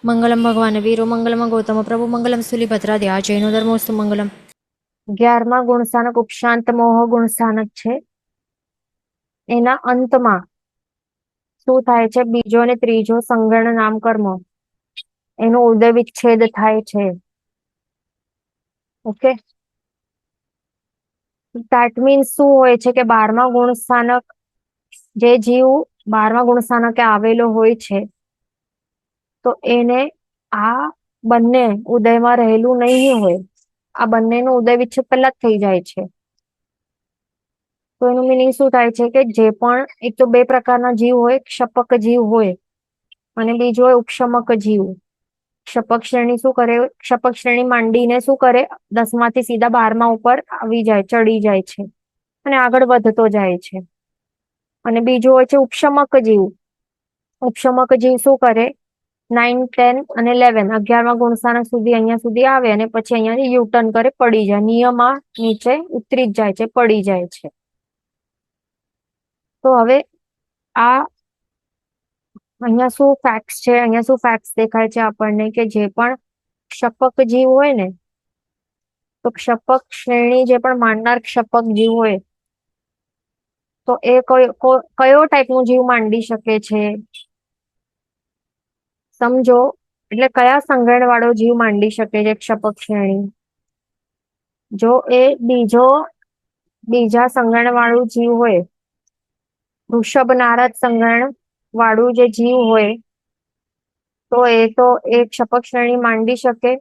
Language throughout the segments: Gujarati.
મંગલમ ભગવાન વીરો મંગલમ ગૌતમ પ્રભુ મંગલમ સુલીભદ્રાદિ આ જૈનો ધર્મોસ્તુ મંગલમ. 11મા ગુણસ્થાનક ઉપશાંત મોહ ગુણસ્થાનક છે. એના અંતમાં શું થાય છે? બીજો અને ત્રીજો સંગણ નામકર્મ એનો ઉદય વિચ્છેદ થાય છે. ઓકે, ધેટ મીન્સ શું હોય છે કે 12મા ગુણસ્થાનક જે જીવ 12મા ગુણસ્થાનકે આવેલો હોય છે તો એને આ બંને ઉદયમાં રહેલું નહીં હોય. આ બંનેનો ઉદય વિચ્છેદ પહેલા જ થઈ જાય છે. તો એનું મિનિંગ શું થાય છે કે જે પણ એક તો બે પ્રકારના જીવ હોય, ક્ષપક જીવ હોય અને બીજો હોય ઉપશમક જીવ. ક્ષપક શ્રેણી શું કરે? ક્ષપક શ્રેણી માંડીને શું કરે? 10માથી સીધા 12મા ઉપર આવી જાય, ચડી જાય છે અને આગળ વધતો જાય છે. અને બીજું હોય છે ઉપશમક જીવ. ઉપશમક જીવ શું કરે? 9, 10 અને 11 11મા ગુણસ્થાનક સુધી અહીંયા સુધી આવે અને પછી અહીંયાથી યુટર્ન કરે, પડી જાય. નિયમમાં નીચે ઉતરી જ જાય છે, પડી જાય છે. તો હવે આ અહીંયા શું ફેક્ટ્સ છે? અહીંયા શું ફેક્ટ્સ દેખાય છે આપણને કે જે પણ ક્ષપક જીવ હોય ને, તો ક્ષપક શ્રેણી જે પણ માંડનાર ક્ષપક જીવ હોય તો એ કયો ટાઈપનું જીવ માંડી શકે છે? સમજો, એટલે કયા સંગણ વાળો જીવ માંડી શકે છે ક્ષપક શ્રેણી? જો એ બીજા સંગણ વાળું જીવ હોય, વૃષભ નારદ સંગણ વાળું જે જીવ હોય તો એ ક્ષપક શ્રેણી માંડી શકે?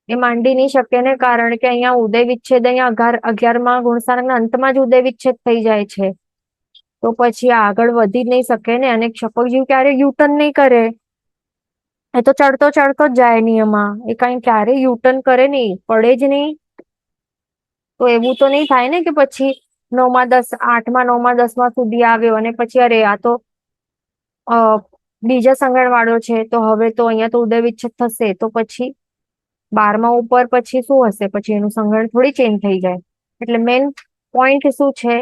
એ માંડી નહીં શકે ને, કારણ કે અહીંયા ઉદય વિચ્છેદ અહીંયા 11મા ગુણસ્થાનકના અંતમાં જ ઉદય વિચ્છેદ થઈ જાય છે. તો પછી આગળ વધી જ નહીં શકે ને. અને ક્ષપક જીવ ક્યારે યુટર્ન નહીં કરે. એ તો ચડતો જ જાય નિયમમાં. એ કઈ ક્યારે યુટર્ન કરે નહીં, પડે જ નહીં. તો એવું તો નહીં થાય ને કે પછી 9મા 10 8મા 9મા 10મા સુધી આવ્યો અને પછી અરે આ તો બીજા સંગણ વાળો છે તો હવે તો અહીંયા તો ઉદય વિચ્છેદ થશે, તો પછી 12મા ઉપર પછી શું હશે? પછી એનું સંગણ થોડી ચેન્જ થઈ જાય. એટલે મેઇન પોઈન્ટ શું છે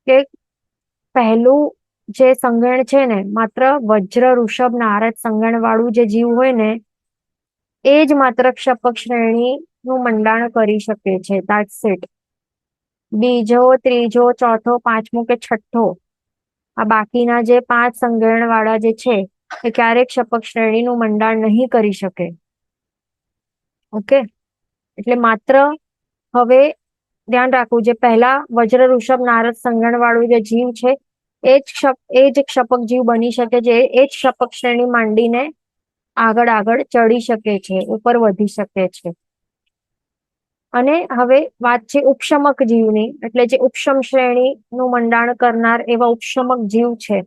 કે પહેલું જે સંગણ છે ને, માત્ર વજ્ર ઋષભ નારદ સંગણ વાળું જે જીવ હોય ને એ જ માત્ર ક્ષપક શ્રેણી નું મંડાણ કરી શકે છે. That's it. બીજો, ત્રીજો, ચોથો, પાંચમો કે છઠ્ઠો આ બાકીના જે 5 સંગણ વાળા જે છે એ ક્યારેક ક્ષપક શ્રેણીનું મંડાણ નહીં કરી શકે. ઓકે, એટલે માત્ર હવે ધ્યાન રાખવું, જે પહેલા વજ્ર ઋષભ નારદ સંગણ વાળું જે જીવ છે એ જ ક્ષપક જીવ બની શકે છે. એ જ ક્ષપક શ્રેણી માંડીને આગળ ચડી શકે છે, ઉપર વધી શકે છે. અને હવે વાત છે ઉપશમક જીવની, એટલે જે ઉપશમ શ્રેણી નું મંડાણ કરનાર એવા ઉપશમક જીવ છે.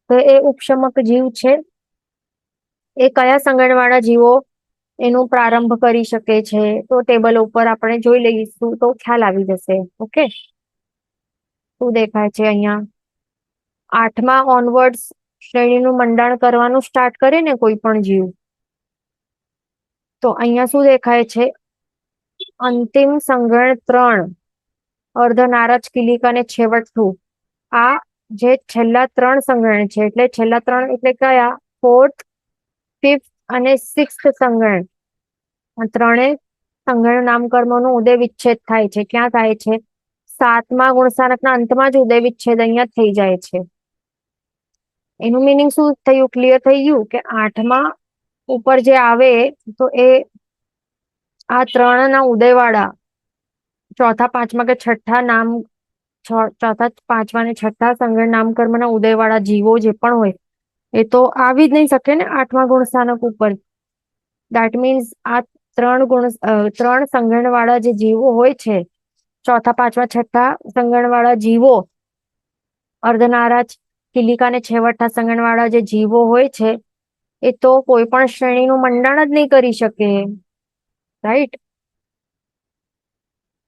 તો એ ઉપશમક જીવ છે એ કયા સંગણવાળા જીવો એનું પ્રારંભ કરી શકે છે? તો ટેબલ ઉપર આપણે જોઈ લઈશું તો ખ્યાલ આવી જશે. ઓકે, શું દેખાય છે અહીંયા? 8મા ઓનવર્ડ્સ શ્રેણીનું મંડાણ કરવાનું સ્ટાર્ટ કરે ને કોઈ પણ જીવ, તો અહીંયા શું દેખાય છે? અંતિમ સંગણ 3 અર્ધનારજ કિલિક અને છેવટનું આ જે છેલ્લા 3 સંગણ છે, એટલે છેલ્લા 3 એટલે કયા? 4th, 5th અને 6th સંગણ. આ ત્રણે સંગણ નામકર્મોનો ઉદય વિચ્છેદ થાય છે. ક્યાં થાય છે? 7મા ગુણસ્થાનકના અંતમાં જ ઉદય વિચ્છેદ અહીંયા થઈ જાય છે. એનું મિનિંગ શું થયું? ક્લિયર થઈ ગયું કે 8મા ઉપર જે આવે તો એ આ 3 ના ઉદયવાળા ચોથા, પાંચમા કે છઠ્ઠા ચોથા, પાંચમા અને છઠ્ઠા સંગણ નામકર્મના ઉદયવાળા જીવો જે પણ હોય એ તો આવી જ નહીં શકે ને 8મા ગુણસ્થાનક ઉપર. ધેટ મીન્સ આ 3 સંગણ વાળા જે જીવો હોય છે, ચોથા, પાંચમા, છઠ્ઠા સંગણ વાળા જીવો, અર્ધનારાજ કિલિકા અને છેવટના સંગણ વાળા જે જીવો હોય છે એ તો કોઈ પણ શ્રેણીનું મંડાણ જ નહીં કરી શકે. રાઈટ?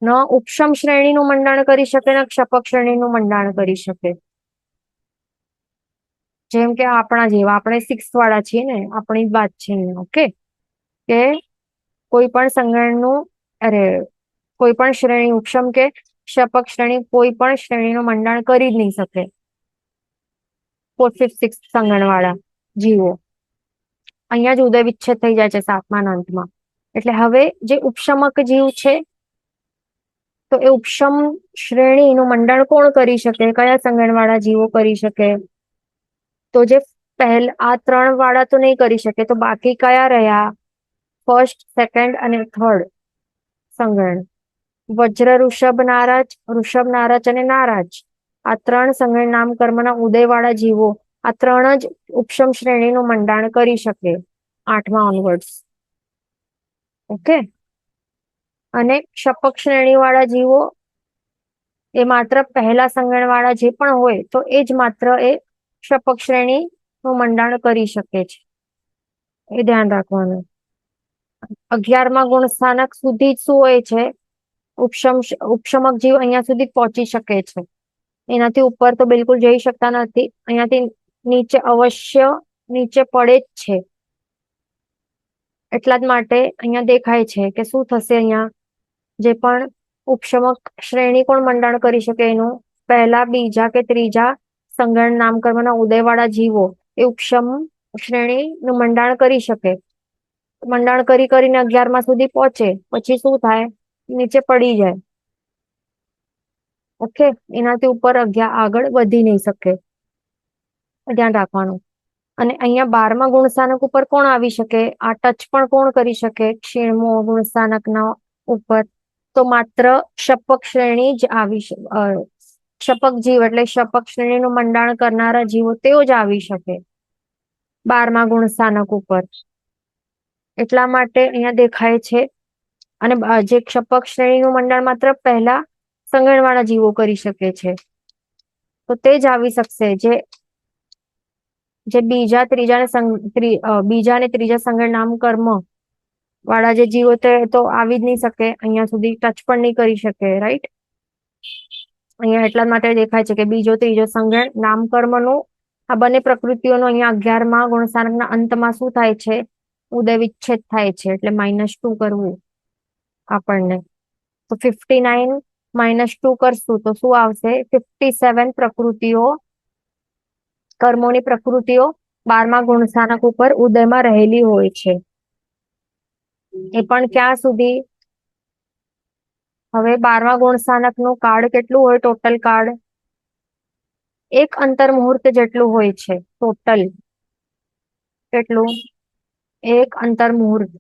ન ઉપશમ શ્રેણીનું મંડાણ કરી શકે, ન ક્ષપક શ્રેણીનું મંડાણ કરી શકે. જેમ કે આપણા જેવા, આપણે 6th વાળા છીએ ને, આપણી જ વાત છે. ઓકે, કે કોઈ પણ સંગણનું કોઈ પણ શ્રેણી ઉપશમ કે ક્ષપક શ્રેણી કોઈ પણ શ્રેણીનું મંડાણ કરી જ નહીં શકે. 4th 5th 6th સંગણવાળા જીવો અહીંયા જ ઉદય વિચ્છેદ થઈ જાય છે 7મા અંતમાં. એટલે હવે જે ઉપશમક જીવ છે તો એ ઉપશમ શ્રેણીનું મંડળ કોણ કરી શકે, કયા સંગણવાળા જીવો કરી શકે? તો જે આ 3 વાળા તો નહીં કરી શકે, તો બાકી કયા રહ્યા? ફર્સ્ટ, સેકન્ડ અને થર્ડ સંગણ. વજ્ર, ઋષભ, નારાજ અને નારાજ, આ 3 સંગણ નામ કર્મના ઉદયવાળા જીવો આ 3 જ ઉપશમ શ્રેણીનું મંડાણ કરી શકે 8મા ઓનવર્ડ્સ. ઓકે. અને શપક શ્રેણી વાળા જીવો એ માત્ર પહેલા સંગણ વાળા જે પણ હોય તો એ જ માત્ર એ શપક શ્રેણી નું મંડાણ કરી શકે છે, એ ધ્યાન રાખવાનું. 11મા ગુણ સ્થાનક સુધી શું હોય છે? ઉપશમક જીવ અહીંયા સુધી પહોંચી શકે છે, એનાથી ઉપર તો બિલકુલ જઈ શકતા નથી. અહીંયાથી નીચે અવશ્ય નીચે પડે જ છે. એટલા જ માટે અહીંયા દેખાય છે કે શું થશે, અહીંયા જે પણ ઉપશમક શ્રેણી કોણ મંડાણ કરી શકે? એનું પહેલા, બીજા કે ત્રીજા સંગણ નામકર્મના ઉદયવાળા જીવો એ ઉપશમ શ્રેણી નું મંડાણ કરી શકે. મંડાણ કરીને 11મા સુધી પહોંચે પછી શું થાય? નીચે પડી જાય. ઓકે. એનાથી ઉપર આગળ વધી નહીં શકે, ધ્યાન રાખવાનું. અને અહીંયા 12મા ગુણ સ્થાનક ઉપર કોણ આવી શકે? આ ટચ પણ કોણ કરી શકે? ક્ષીણમો ગુણ સ્થાનકના ઉપર તો માત્ર શપક શ્રેણી જ આવી શકે. શપક જીવ એટલે શપક શ્રેણીનું મંડાણ કરનારા જીવો તેઓ જ આવી શકે 12મા ગુણ સ્થાનક ઉપર. એટલા માટે અહીંયા દેખાય છે. અને જે શપક શ્રેણીનું મંડાણ માત્ર પહેલા સંગણવાળા જીવો કરી શકે છે, તો તે જ આવી શકશે. જે બીજા અને ત્રીજા સંગણ નામ કર્મ વાળા જે જીવો તો આવી જ નહીં શકે, અહીંયા સુધી ટચ પણ નહીં કરી શકે. રાઈટ. અહીંયા એટલા માટે દેખાય છે કે બીજો ત્રીજો સંગણ નામકર્મનું આ બંને પ્રકૃતિઓનો અહીંયા 11મા ગુણસ્થાનકના અંતમાં શું થાય છે? ઉદય વિચ્છેદ થાય છે. એટલે -2 કરવું આપણને. તો 59 -2 કરશું તો શું આવશે? 57 પ્રકૃતિઓ, કર્મોની પ્રકૃતિઓ 12મા ગુણસ્થાનક ઉપર ઉદયમાં રહેલી હોય છે. એ પણ ક્યાં સુધી? હવે 12મા ગુણસ્થાનકનું કાર્ડ કેટલું હોય? ટોટલ કાર્ડ 1 અંતર મુહૂર્ત જેટલું હોય છે. ટોટલ કેટલું? 1 અંતર મુહૂર્ત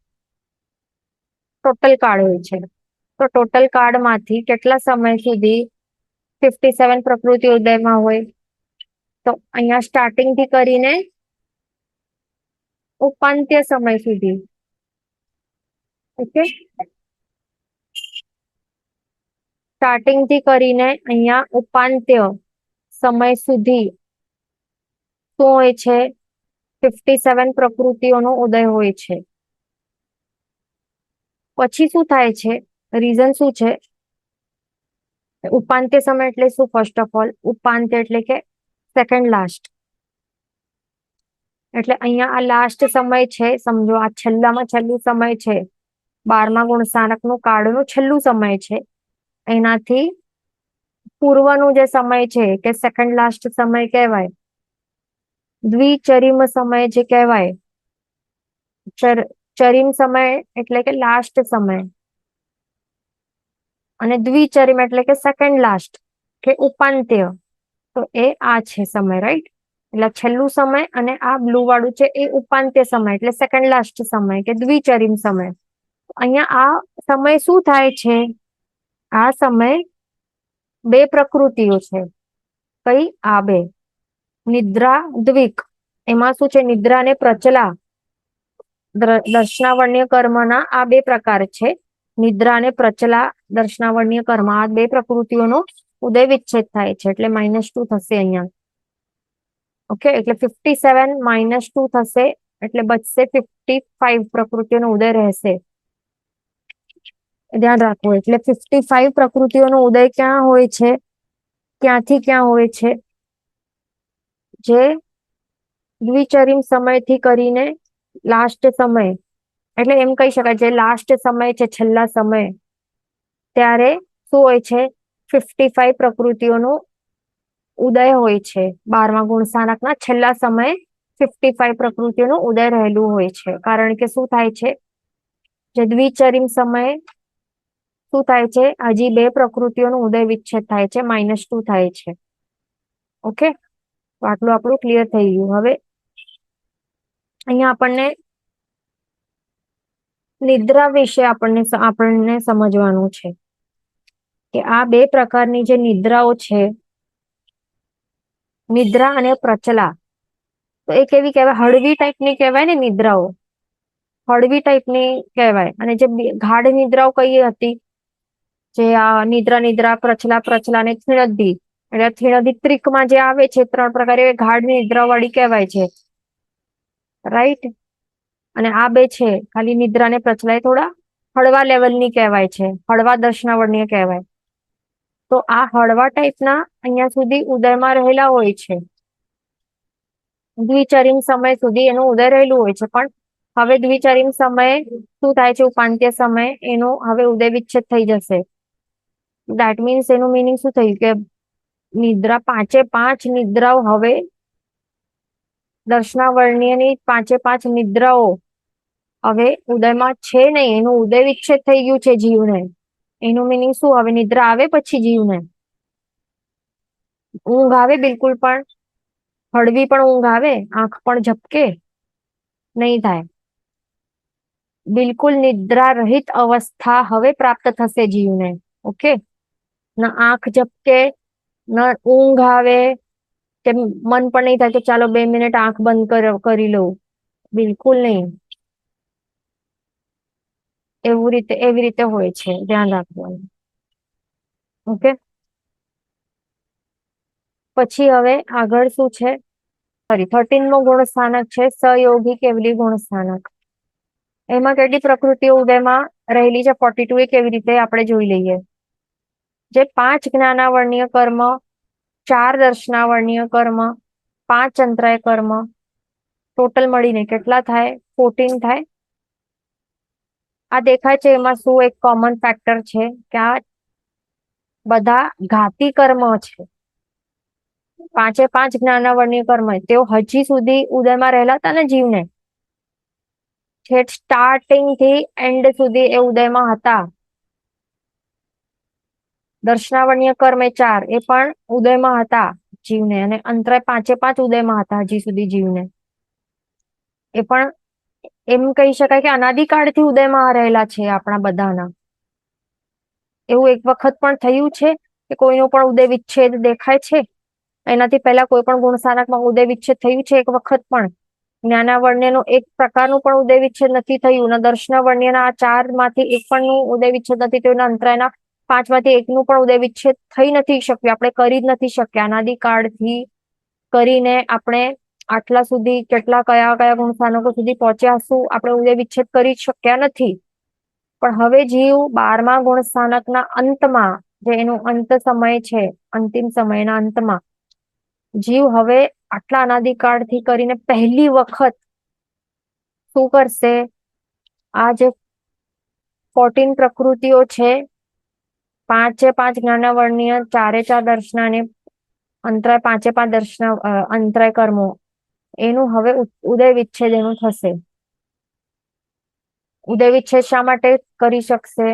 ટોટલ કાર્ડ હોય છે. તો ટોટલ કાર્ડ માંથી કેટલા સમય સુધી 57 પ્રકૃતિ ઉદયમાં હોય? તો અહીંયા સ્ટાર્ટિંગ થી કરીને ઉપાંત્ય સમય સુધી. ઓકે. સ્ટાર્ટિંગ થી કરીને અહીંયા ઉપાંત્ય સમય સુધી શું હોય છે? 57 પ્રકૃતિઓનો ઉદય હોય છે. પછી શું થાય છે? રીઝન શું છે? ઉપાંત્ય સમય એટલે શું? ફર્સ્ટ ઓફ ઓલ, ઉપાંત્ય એટલે કે સેકન્ડ લાસ્ટ. એટલે અહીંયા આ લાસ્ટ સમય છે, સમજો આ છેલ્લામાં છેલ્લું સમય છે. 12મા ગુણસ્થાનકનું કાર્ડનું છેલ્લું સમય છે. એનાથી પૂર્વનું જે સમય છે કે સેકન્ડ લાસ્ટ સમય કહેવાય. દ્વિચરિમ સમય જે કહેવાય. ચરિમ સમય એટલે કે લાસ્ટ સમય, અને દ્વિચરિમ એટલે કે સેકન્ડ લાસ્ટ કે ઉપાંત્ય. તો એ આ છે સમય. રાઈટ. એટલે છેલ્લું સમય અને આ બ્લુ વાળું છે એ ઉપાંત્ય સમય એટલે સેકન્ડ લાસ્ટ સમય કે દ્વિચરિમ સમય. અહીંયા આ સમય શું થાય છે? આ સમય 2 પ્રકૃતિઓ છે. કઈ? આ 2. નિદ્રા, દ્વિક. એમાં શું છે? નિદ્રા અને પ્રચલા દર્શનાવર્ણ્ય કર્મના આ 2 પ્રકાર છે. નિદ્રા અને પ્રચલા દર્શનાવર્ણ્ય કર્મ, આ 2 પ્રકૃતિઓનો ઉદય વિચ્છેદ થાય છે. એટલે -2 થશે અહીંયા. ઓકે. એટલે 57 -2 થશે એટલે બચશે 55 પ્રકૃતિઓનો ઉદય રહેશે. ધ્યાન રાખવું. એટલે 55 પ્રકૃતિઓનો ઉદય ક્યાં હોય છે? ક્યાંથી ક્યાં હોય છે? જે દ્વિચરિમ સમયથી કરીને લાસ્ટ સમય, એટલે એમ કહી શકાય જે લાસ્ટ સમય છે, છેલ્લા સમય, ત્યારે શું હોય છે? 55 પ્રકૃતિઓનો ઉદય હોય છે 12મા ગુણસ્થાનકના છેલ્લા સમયે 55 પ્રકૃતિઓનું ઉદય રહેલું હોય છે. કારણ કે શું થાય છે, જે દ્વિચરિમ સમયે શું થાય છે, હજી બે પ્રકૃતિઓનું ઉદય વિચ્છેદ થાય છે, -2 થાય છે. ઓકે, તો આટલું આપણું ક્લિયર થઈ ગયું. હવે અહીંયા આપણને નિદ્રા વિશે આપણને સમજવાનું છે કે આ બે પ્રકારની જે નિદ્રાઓ છે, નિદ્રા અને પ્રચલા, તો એ કેવી કહેવાય, હળવી ટાઈપની કહેવાય ને નિદ્રાઓ, હળવી ટાઈપની કહેવાય. અને જે ગાઢ નિદ્રાઓ કઈ હતી, જે આ નિદ્રા નિદ્રા પ્રચલા પ્રચલા ને થીણધી, એટલે થીણધી ત્રિકમાં જે આવે છે 3 પ્રકાર, એ ગાઢ નિદ્રા વાળી કહેવાય છે. રાઈટ. અને આ બે છે ખાલી નિદ્રા ને પ્રચલા, એ થોડા હળવા લેવલની કહેવાય છે, હળવા દર્શનાવર્ણીય કહેવાય. તો આ હળવા ટાઈપના અહીંયા સુધી ઉદયમાં રહેલા હોય છે, દ્વિચરિમ સમય સુધી એનું ઉદય રહેલું હોય છે. પણ હવે દ્વિચરિમ સમયે શું થાય છે, ઉપાંત્ય સમયે એનો હવે ઉદય વિચ્છેદ થઈ જશે. દેટ મીન્સ એનું મિનિંગ શું થયું કે નિદ્રા 5 નિદ્રાઓ હવે દર્શનાવર્ણીયની 5 નિદ્રાઓ હવે ઉદયમાં છે નહીં, એનું ઉદય વિચ્છેદ થઈ ગયું છે જીવને. એનું મિનિંગ શું, હવે નિદ્રા આવે પછી જીવને ઊંઘ આવે, બિલકુલ પણ હળવી પણ ઊંઘ આવે, આંખ પણ ઝપકે નહીં થાય, બિલકુલ નિદ્રા રહિત અવસ્થા હવે પ્રાપ્ત થશે જીવને. ઓકે, ના આંખ ઝપકે, ના ઊંઘ આવે, કે મન પણ નહીં થાય કે ચાલો 2 મિનિટ આંખ બંધ કરી લઉં, બિલકુલ નહીં. એવી રીતે હોય છે, ધ્યાન રાખવાનું. ઓકે, પછી હવે આગળ શું છે, સોરી 13મો ગુણસ્થાનક છે સહયોગી કેવલી ગુણસ્થાનક. એમાં કેટલી પ્રકૃતિઓ ઉદયમાં રહેલી છે, 42, એ કેવી રીતે આપણે જોઈ લઈએ. જે 5 જ્ઞાનાવર્ણીય કર્મ, 4 દર્શનાવર્ણીય કર્મ, 5 અંતરાય કર્મ, ટોટલ મળીને કેટલા થાય, 14 થાય. આ દેખાય છે, એમાં શું એક કોમન ફેક્ટર છે કે આ બધા ઘાતી કર્મ છે. 5 જ્ઞાનાવર્ણીય કર્મ, તેઓ હજી સુધી ઉદયમાં રહેલા હતા ને જીવને, છેક સ્ટાર્ટિંગ થી એન્ડ સુધી એ ઉદયમાં હતા. દર્શનાવર્ણીય કર્મ 4, એ પણ ઉદયમાં હતા જીવને, અને અંતરાય 5 ઉદયમાં હતા હજી સુધી જીવને. એ પણ એમ કહી શકાય કે અનાદિકાળથી ઉદયમાં રહેલા છે આપણા બધાના. એવું એક વખત પણ થયું છે કે કોઈનો પણ ઉદય વિચ્છેદ દેખાય છે? એનાથી પહેલા કોઈ પણ ગુણસ્થાનકમાં ઉદય વિચ્છેદ થયું છે એક વખત પણ? જ્ઞાનાવર્ણ્યનું એક પ્રકારનું પણ ઉદય વિચ્છેદ નથી થયું, અને દર્શનાવર્ણ્યના આ 4 માંથી એક પણ નું ઉદય વિચ્છેદ નથી થયું, અંતરાયના 5 માંથી એકનું પણ ઉદય વિચ્છેદ થઈ નથી શક્યું. આપણે કરી જ નથી શક્યા, અનાદિકાળથી કરીને આપણે આટલા સુધી કયા કયા ગુણસ્થાનકો સુધી પહોંચ્યા હશું, આપણે ઉદય વિચ્છેદ કરી શક્યા નથી. પણ હવે જીવ 12મા ગુણસ્થાનકના અંતમાં, જે એનો અંત સમય છે, અંતિમ સમયના અંતમાં જીવ હવે આટલા અનાદિકાળથી કરીને પહેલી વખત શું કરશે, આ જે 14 પ્રકૃતિઓ છે, 5 જ્ઞાનાવર્ણીય, 4 દર્શનાને, અંતરાય 5 દર્શન, અંતરાય કર્મો, એનું હવે ઉદય વિચ્છેદ એનું થશે. ઉદય વિચ્છેદ શા માટે કરી શકશે?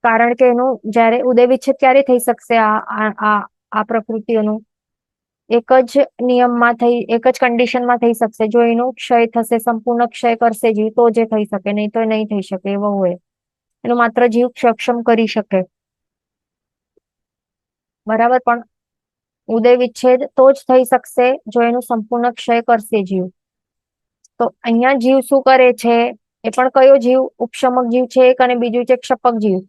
કારણ કે એનું જ્યારે ઉદય વિચ્છેદ ક્યારે થઈ શકશે, આ પ્રકૃતિઓનું એક જ નિયમમાં એક જ કન્ડિશનમાં થઈ શકશે, જો એનો ક્ષય થશે, સંપૂર્ણ ક્ષય કરશે જીવ, તો જે થઈ શકે, નહીં તો નહીં થઈ શકે. એવો હોય એનું માત્ર જીવ સક્ષમ કરી શકે, બરાબર. પણ ઉદય વિચ્છેદ તો જ થઈ શકશે જો એનું સંપૂર્ણ ક્ષય કરશે જીવ. તો અહીંયા જીવ શું કરે છે, એ પણ કયો જીવ? ઉપશમક જીવ છે એક, અને બીજું છે ક્ષપક જીવ.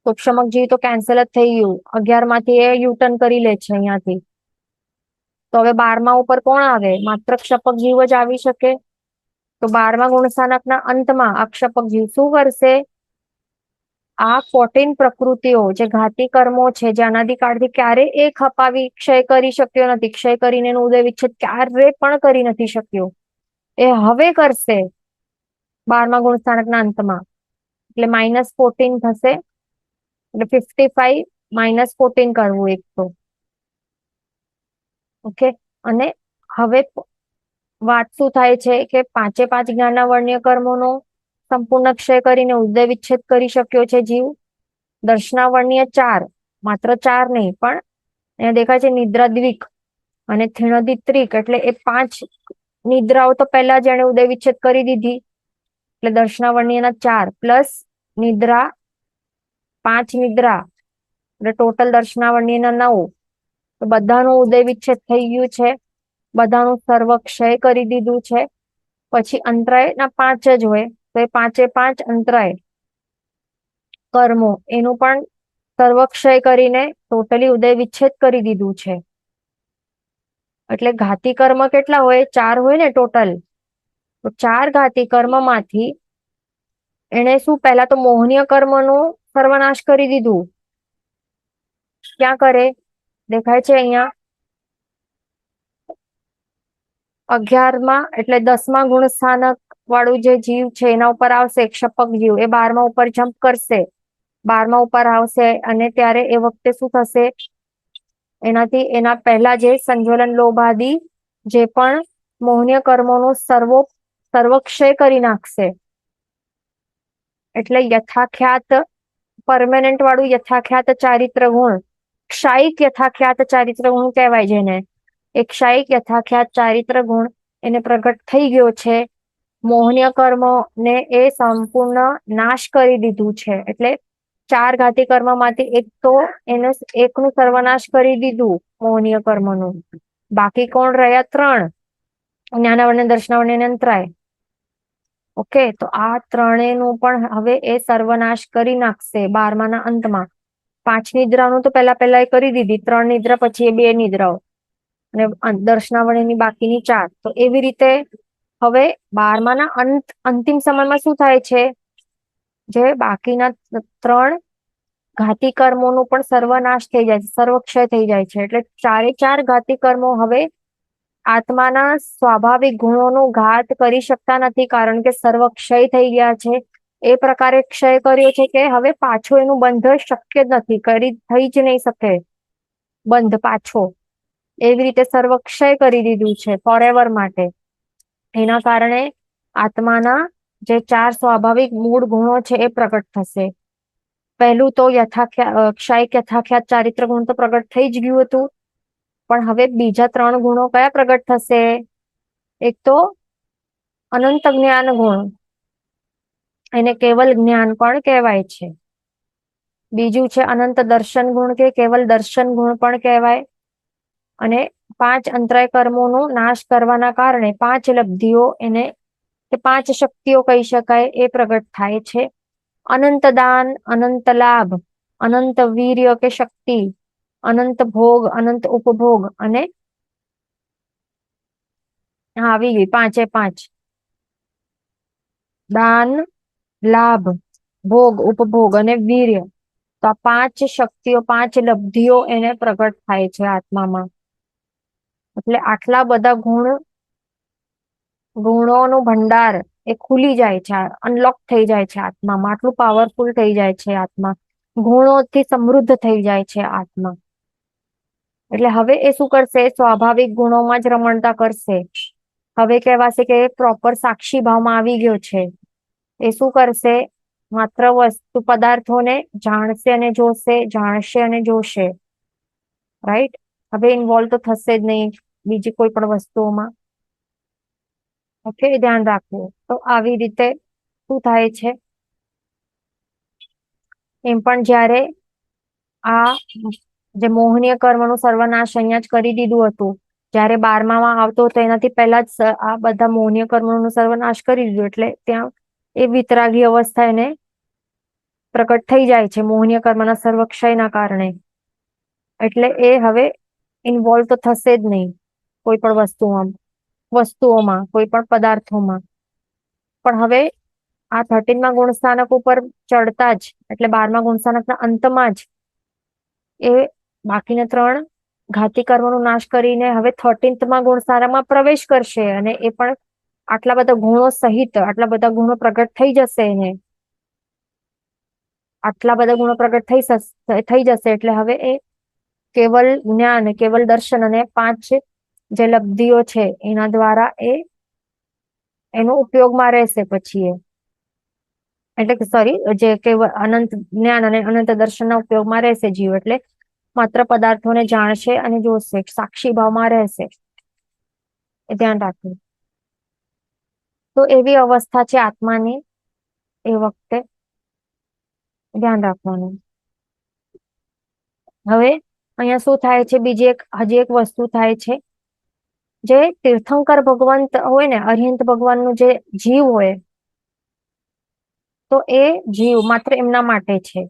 ઉપશમક જીવ તો કેન્સલ જ થઈ ગયું, 11 માંથી એ યુટર્ન કરી લે છે અહીંયાથી. તો હવે 12મા ઉપર કોણ આવે? માત્ર ક્ષપક જીવ જ આવી શકે. તો 12મા ગુણસ્થાનકના અંતમાં આ ક્ષપક જીવ શું કરશે? આ 14 પ્રકૃતિઓ, જે ઘાતી કર્મો છે, જે અનાદિકાળથી ક્યારે એ ખપાવી ક્ષય કરી શક્યો નથી, ક્ષય કરીને એનું ઉદય વિચ્છેદ ક્યારે પણ કરી નથી શક્યો, એ હવે કરશે 12મા ગુણસ્થાનકના અંતમાં. એટલે -14 થશે, એટલે 55 -14 કરવું એક તો. ઓકે. અને હવે વાત શું થાય છે કે પાંચે પાંચ જ્ઞાનના વર્ણ્ય કર્મોનો સંપૂર્ણ ક્ષય કરીને ઉદય વિચ્છેદ કરી શક્યો છે જીવ. દર્શનાવર્ણ્ય ચાર, માત્ર ચાર નહીં પણ અહીંયા દેખાય છે નિદ્રા દ્વિક અને થીણદિત્રિક, એટલે એ પાંચ નિદ્રાઓ તો પહેલા જ એને ઉદય વિચ્છેદ કરી દીધી, એટલે દર્શનાવર્ણ્યના ચાર પ્લસ નિદ્રા, પાંચ નિદ્રા એટલે ટોટલ દર્શનાવર્ણ્યના 9. તો બધાનું ઉદય વિચ્છેદ થઈ ગયું છે, બધાનું સર્વ ક્ષય કરી દીધું છે. પછી અંતરાયના 5 જ હોય તો એ પાંચે પાંચ અંતરાય કર્મો એનું પણ સર્વક્ષય કરીને ટોટલી ઉદય વિચ્છેદ કરી દીધું છે. એટલે ઘાતી કર્મ કેટલા હોય? 4 હોય ને ટોટલ. તો 4 ઘાતી કર્મમાંથી એને શું પહેલા તો મોહનીય કર્મનું સર્વનાશ કરી દીધું. ક્યાં કરે? દેખાય છે અહીંયા 11માં એટલે 10મા ગુણ સ્થાનક વાળું જે જીવ છે એના ઉપર આવશે. ક્ષપક જીવ એ 12મા ઉપર જમ્પ કરશે, 12મા ઉપર આવશે અને ત્યારે એ વખતે શું થશે? એનાથી એના પહેલા જે સંજ્વલન લોભાદી જે પણ મોહનીય કર્મોનો સર્વક્ષય કરી નાખશે. એટલે યથાખ્યાત પરમેનન્ટ વાળું યથાખ્યાત ચારિત્ર ગુણ, ક્ષાયિક યથાખ્યાત ચારિત્ર ગુણ કહેવાય જેને. એક ક્ષાયિક યથાખ્યાત ચારિત્ર ગુણ એને પ્રગટ થઈ ગયો છે. મોહનીય કર્મો ને એ સંપૂર્ણ નાશ કરી દીધું છે. એટલે 4 ઘાતી કર્મમાંથી એક તો એને એકનું સર્વનાશ કરી દીધું મોહનીય કર્મનું. બાકી કોણ રહ્યા? 3 જ્ઞાનાવર્ણ્ય, દર્શનાવર્ણ્ય અને અંતરાય. ઓકે, તો આ ત્રણેયનું પણ હવે એ સર્વનાશ કરી નાખશે 12માના અંતમાં. 5 નિદ્રાનું તો પહેલા એ કરી દીધી, 3 નિદ્રા પછી એ 2 નિદ્રાઓ અને દર્શનાવર્ણ્યની બાકીની 4. તો એવી રીતે હવે 12માના અંતિમ સમયમાં શું થાય છે? જે બાકીના 3 ઘાતી કર્મોનું પણ સર્વનાશ થઈ જાય છે, સર્વક્ષય થઈ જાય છે. એટલે 4 ઘાતી કર્મો હવે આત્માના સ્વાભાવિક ગુણોનો ઘાત કરી શકતા નથી, કારણ કે સર્વક્ષય થઈ ગયા છે. એ પ્રકારે ક્ષય કર્યો છે કે હવે પાછો એનું બંધ શક્ય જ નથી, થઈ જ નહીં શકે બંધ પાછો. એવી રીતે સર્વક્ષય કરી દીધું છે ફોરએવર માટે. એના કારણે આત્માના જે 4 સ્વાભાવિક મૂળ ગુણો છે એ પ્રગટ થશે. પહેલું તો ક્ષાયિક યથાખ્યાત ચારિત્ર ગુણ તો પ્રગટ થઈ જ ગયું હતું, પણ હવે બીજા 3 ગુણો કયા પ્રગટ થશે? એક તો અનંત જ્ઞાન ગુણ, એને કેવલ જ્ઞાન પણ કહેવાય છે. બીજું છે અનંત દર્શન ગુણ કે કેવલ દર્શન ગુણ પણ કહેવાય. અને 5 અંતરાય કર્મોનો નાશ કરવાના કારણે 5 લબ્ધિઓ, એને 5 શક્તિઓ કહી શકાય, એ પ્રગટ થાય છે. અનંત દાન, અનંત લાભ, અનંત વીર્ય કે શક્તિ, અનંત ભોગ, અનંત ઉપભોગ અને આવી ગઈ 5એ 5. દાન, લાભ, ભોગ, ઉપભોગ અને વીર્ય. તો આ 5 શક્તિઓ, 5 લબ્ધિઓ એને પ્રગટ થાય છે આત્મામાં. એટલે આટલા બધા ગુણોનું ભંડાર એ ખુલી જાય છે, અનલોક થઈ જાય છે આત્મામાં. આટલું પાવરફુલ થઈ જાય છે આત્મા, ગુણોથી સમૃદ્ધ થઈ જાય છે આત્મા. એટલે હવે એ શું કરશે? સ્વાભાવિક ગુણોમાં જ રમણતા કરશે. હવે કહેવાશે કે પ્રોપર સાક્ષી ભાવમાં આવી ગયો છે. એ શું કરશે? માત્ર વસ્તુ પદાર્થોને જાણશે અને જોશે, જાણશે અને જોશે. રાઈટ? હવે ઇન્વોલ્વ તો થશે જ નહીં બીજી કોઈ પણ વસ્તુઓમાં. ઓકે, ધ્યાન રાખવું. તો આવી રીતે શું થાય છે? એમ પણ જ્યારે આ જે મોહનીય કર્મનું સર્વનાશ અહીંયા જ કરી દીધું હતું, જ્યારે 12મામાં આવતો હતો એનાથી પહેલા જ આ બધા મોહનીય કર્મોનો સર્વનાશ કરી દીધું. એટલે ત્યાં એ વિતરાગી અવસ્થા એને પ્રકટ થઈ જાય છે મોહનીય કર્મના સર્વક્ષયના કારણે. એટલે એ હવે ઇન્વોલ્વ તો થશે જ નહીં કોઈ પણ વસ્તુઓમાં, કોઈ પણ પદાર્થોમાં. પણ હવે આ 13મા ગુણ સ્થાનક ઉપર ચડતા જ, એટલે 12મા ગુણ સ્થાનકના અંતમાં જ એ બાકીના 3 ઘાતી કર્મોનો નાશ કરીને હવે 13મા ગુણ સ્થાનકમાં પ્રવેશ કરશે. અને એ પણ આટલા બધા ગુણો સહિત, આટલા બધા ગુણો પ્રગટ થઈ જશે એને, આટલા બધા ગુણો પ્રગટ થઈ જશે. એટલે હવે એ કેવલ જ્ઞાન, કેવલ દર્શન અને 5 જે લબ્ધિઓ છે એના દ્વારા એનો ઉપયોગમાં રહેશે પછી એટલે કે સોરી જે કેવળ અનંત જ્ઞાન અને અનંત દર્શનના ઉપયોગમાં રહેશે જીવ, એટલે માત્ર પદાર્થોને જાણશે અને જોશે, સાક્ષી ભાવમાં રહેશે. એ ધ્યાન રાખવું. તો એવી અવસ્થા છે આત્માની, એ વખતે ધ્યાન રાખવાનું. હવે અહીંયા શું થાય છે, હજી એક વસ્તુ થાય છે. જે તીર્થંકર ભગવંત હોય ને, અરિહંત ભગવાનનું જે જીવ હોય, તો એ જીવ માત્ર એમના માટે છે.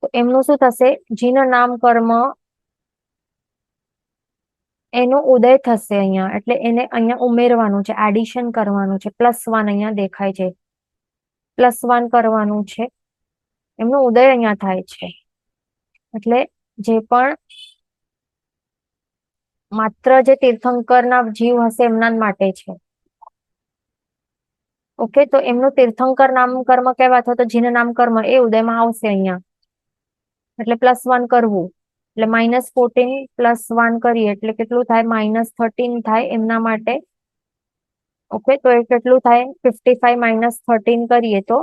તો એમનું શું થશે, જીન નામ કર્મ એનો ઉદય થશે અહીંયા, એટલે એને અહીંયા ઉમેરવાનું છે, એડિશન કરવાનું છે, +1 અહીંયા દેખાય છે, +1 કરવાનું છે, એમનો ઉદય અહીંયા થાય છે. એટલે જે પણ માત્ર જે તીર્થંકરના જીવ હશે એમના જ માટે છે. ઓકે, તો એમનું તીર્થંકર નામ કર્મ કહેવાય, અથવા તો જીન નામ કર્મ એ ઉદયમાં આવશે અહીંયા. એટલે +1 કરવું, એટલે -14 +1 કરીએ એટલે કેટલું થાય, -13 થાય એમના માટે. ઓકે, તો એ કેટલું થાય, 55 - 13 કરીએ તો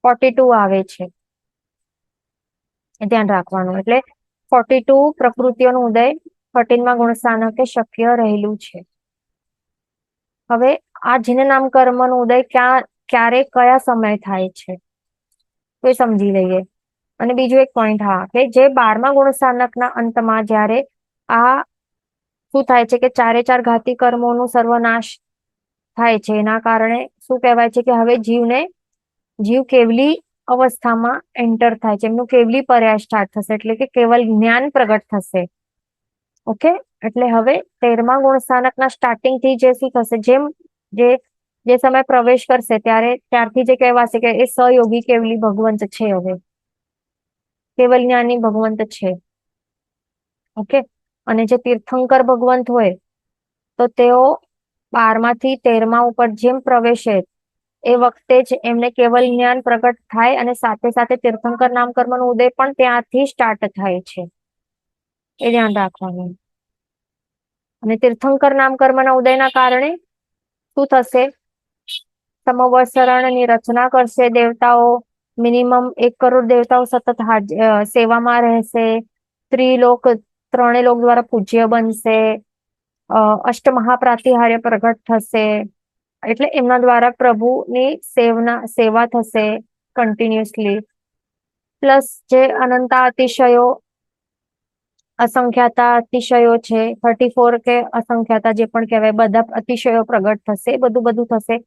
42 આવે છે. ધ્યાન રાખવાનું. એટલે 42 પ્રકૃતિઓનું ઉદય 13માં ગુણસ્થાનકે શક્ય રહેલું છે. હવે આ જીન નામ કર્મનો ઉદય ક્યારે કયા સમય થાય છે તો એ સમજી લઈએ. અને બીજું એક પોઈન્ટ, હા, કે જે 12મા ગુણસ્થાનકના અંતમાં જ્યારે આ શું થાય છે કે ચારે ચાર ઘાતી કર્મોનું સર્વનાશ થાય છે, એના કારણે શું કહેવાય છે કે હવે જીવ કેવલી અવસ્થામાં એન્ટર થાય છે, એમનું કેવલી પર્યાય સ્ટાર્ટ થશે, એટલે કે કેવલ જ્ઞાન પ્રગટ થશે. ઓકે, એટલે હવે 13મા ગુણસ્થાનકના સ્ટાર્ટિંગ થી જે શું થશે, જે સમય પ્રવેશ કરશે ત્યારથી જે કહેવાશે કે એ સહયોગી કેવલી ભગવંત છે, હવે કેવલ જ્ઞાની ભગવંત છે. ઓકે, અને જે તીર્થંકર ભગવંત હોય તો તેઓ 12માંથી 13મા ઉપર જેમ પ્રવેશે એ વખતે જ એમને કેવલ જ્ઞાન પ્રગટ થાય, અને સાથે સાથે તીર્થંકર નામ કર્મનો ઉદય પણ ત્યાંથી સ્ટાર્ટ થાય છે. એ ધ્યાન રાખવાનું. અને તીર્થંકર નામ કર્મના ઉદયના કારણે શું થશે, સમવત્સરણની રચના કરશે દેવતાઓ, મિનિમમ 1 કરોડ દેવતાઓ સતત સેવામાં રહેશે, ત્રિલોક 3 લોક દ્વારા પૂજ્ય બનશે, અષ્ટમહાપ્રાતિહાર્ય પ્રગટ થશે, એટલે એમના દ્વારા પ્રભુની સેવા થશે કન્ટિન્યુઅસલી. પ્લસ જે અનંતા અતિશયો, અસંખ્યાતા અતિશયો છે, 34 કે અસંખ્યાતા જે પણ કહેવાય, બધા અતિશયો પ્રગટ થશે, બધું થશે.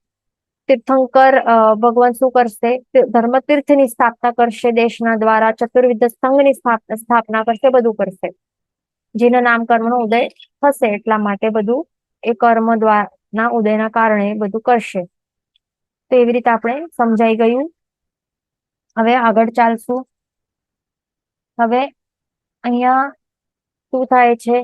તીર્થંકર ભગવાન શું કરશે, ધર્મતીર્થની સ્થાપના કરશે દેશના દ્વારા, ચતુર્વિધ સંઘની સ્થાપના કરશે, બધું કરશે. જેના નામ કર્મનો ઉદય થશે એટલા માટે બધું એ કર્મ ના ઉદયના કારણે બધું કરશે. તો એવી રીતે આપણે સમજાઈ ગયું. હવે આગળ ચાલશું. હવે અહીંયા શું થાય છે,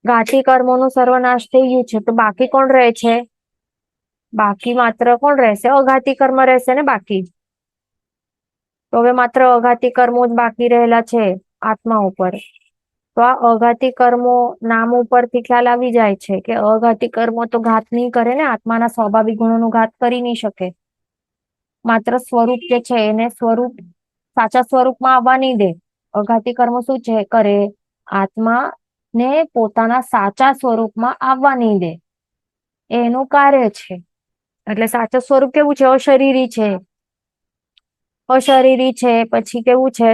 ઘાતી કર્મોનું સર્વનાશ થઈ ગયું છે, તો બાકી કોણ રહે છે, બાકી માત્ર કોણ રહેશે, અઘાતી કર્મ રહેશે ને બાકી. તો હવે માત્ર અઘાતી કર્મો જ બાકી રહેલા છે આત્મા ઉપર. તો આ અઘાતી કર્મો નામ ઉપરથી ખ્યાલ આવી જાય છે કે અઘાતી કર્મો તો ઘાત નહીં કરે ને, આત્માના સ્વાભાવિક ગુણોનું ઘાત કરી નહીં શકે. માત્ર સ્વરૂપ જે છે એને સાચા સ્વરૂપમાં આવવા નહીં દે. અઘાતી કર્મ શું છે કરે, આત્માને પોતાના સાચા સ્વરૂપમાં આવવા નહીં દે, એનું કાર્ય છે. એટલે સાચું સ્વરૂપ કેવું છે, અશરીરી છે, પછી કેવું છે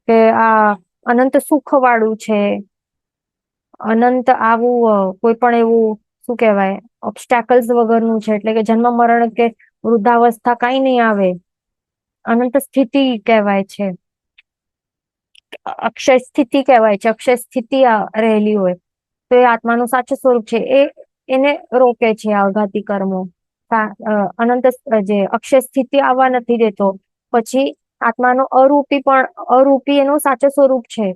કે આ અનંત સુખ વાળું છે, અનંત આવું કોઈ પણ એવું શું કહેવાય ઓબ્સ્ટેકલ્સ વગરનું છે, એટલે કે જન્મ મરણ કે વૃદ્ધાવસ્થા કઈ નહીં આવે, અનંત સ્થિતિ કહેવાય છે, અક્ષય સ્થિતિ કહેવાય છે, અક્ષય સ્થિતિ રહેલી હોય તો એ આત્માનું સાચું સ્વરૂપ છે. એને રોકે છે આ અઘાતી કર્મો. અનંત જે અક્ષય સ્થિતિ આવવા નથી દેતો. પછી આત્માનું અરૂપી એનું સાચું સ્વરૂપ છે,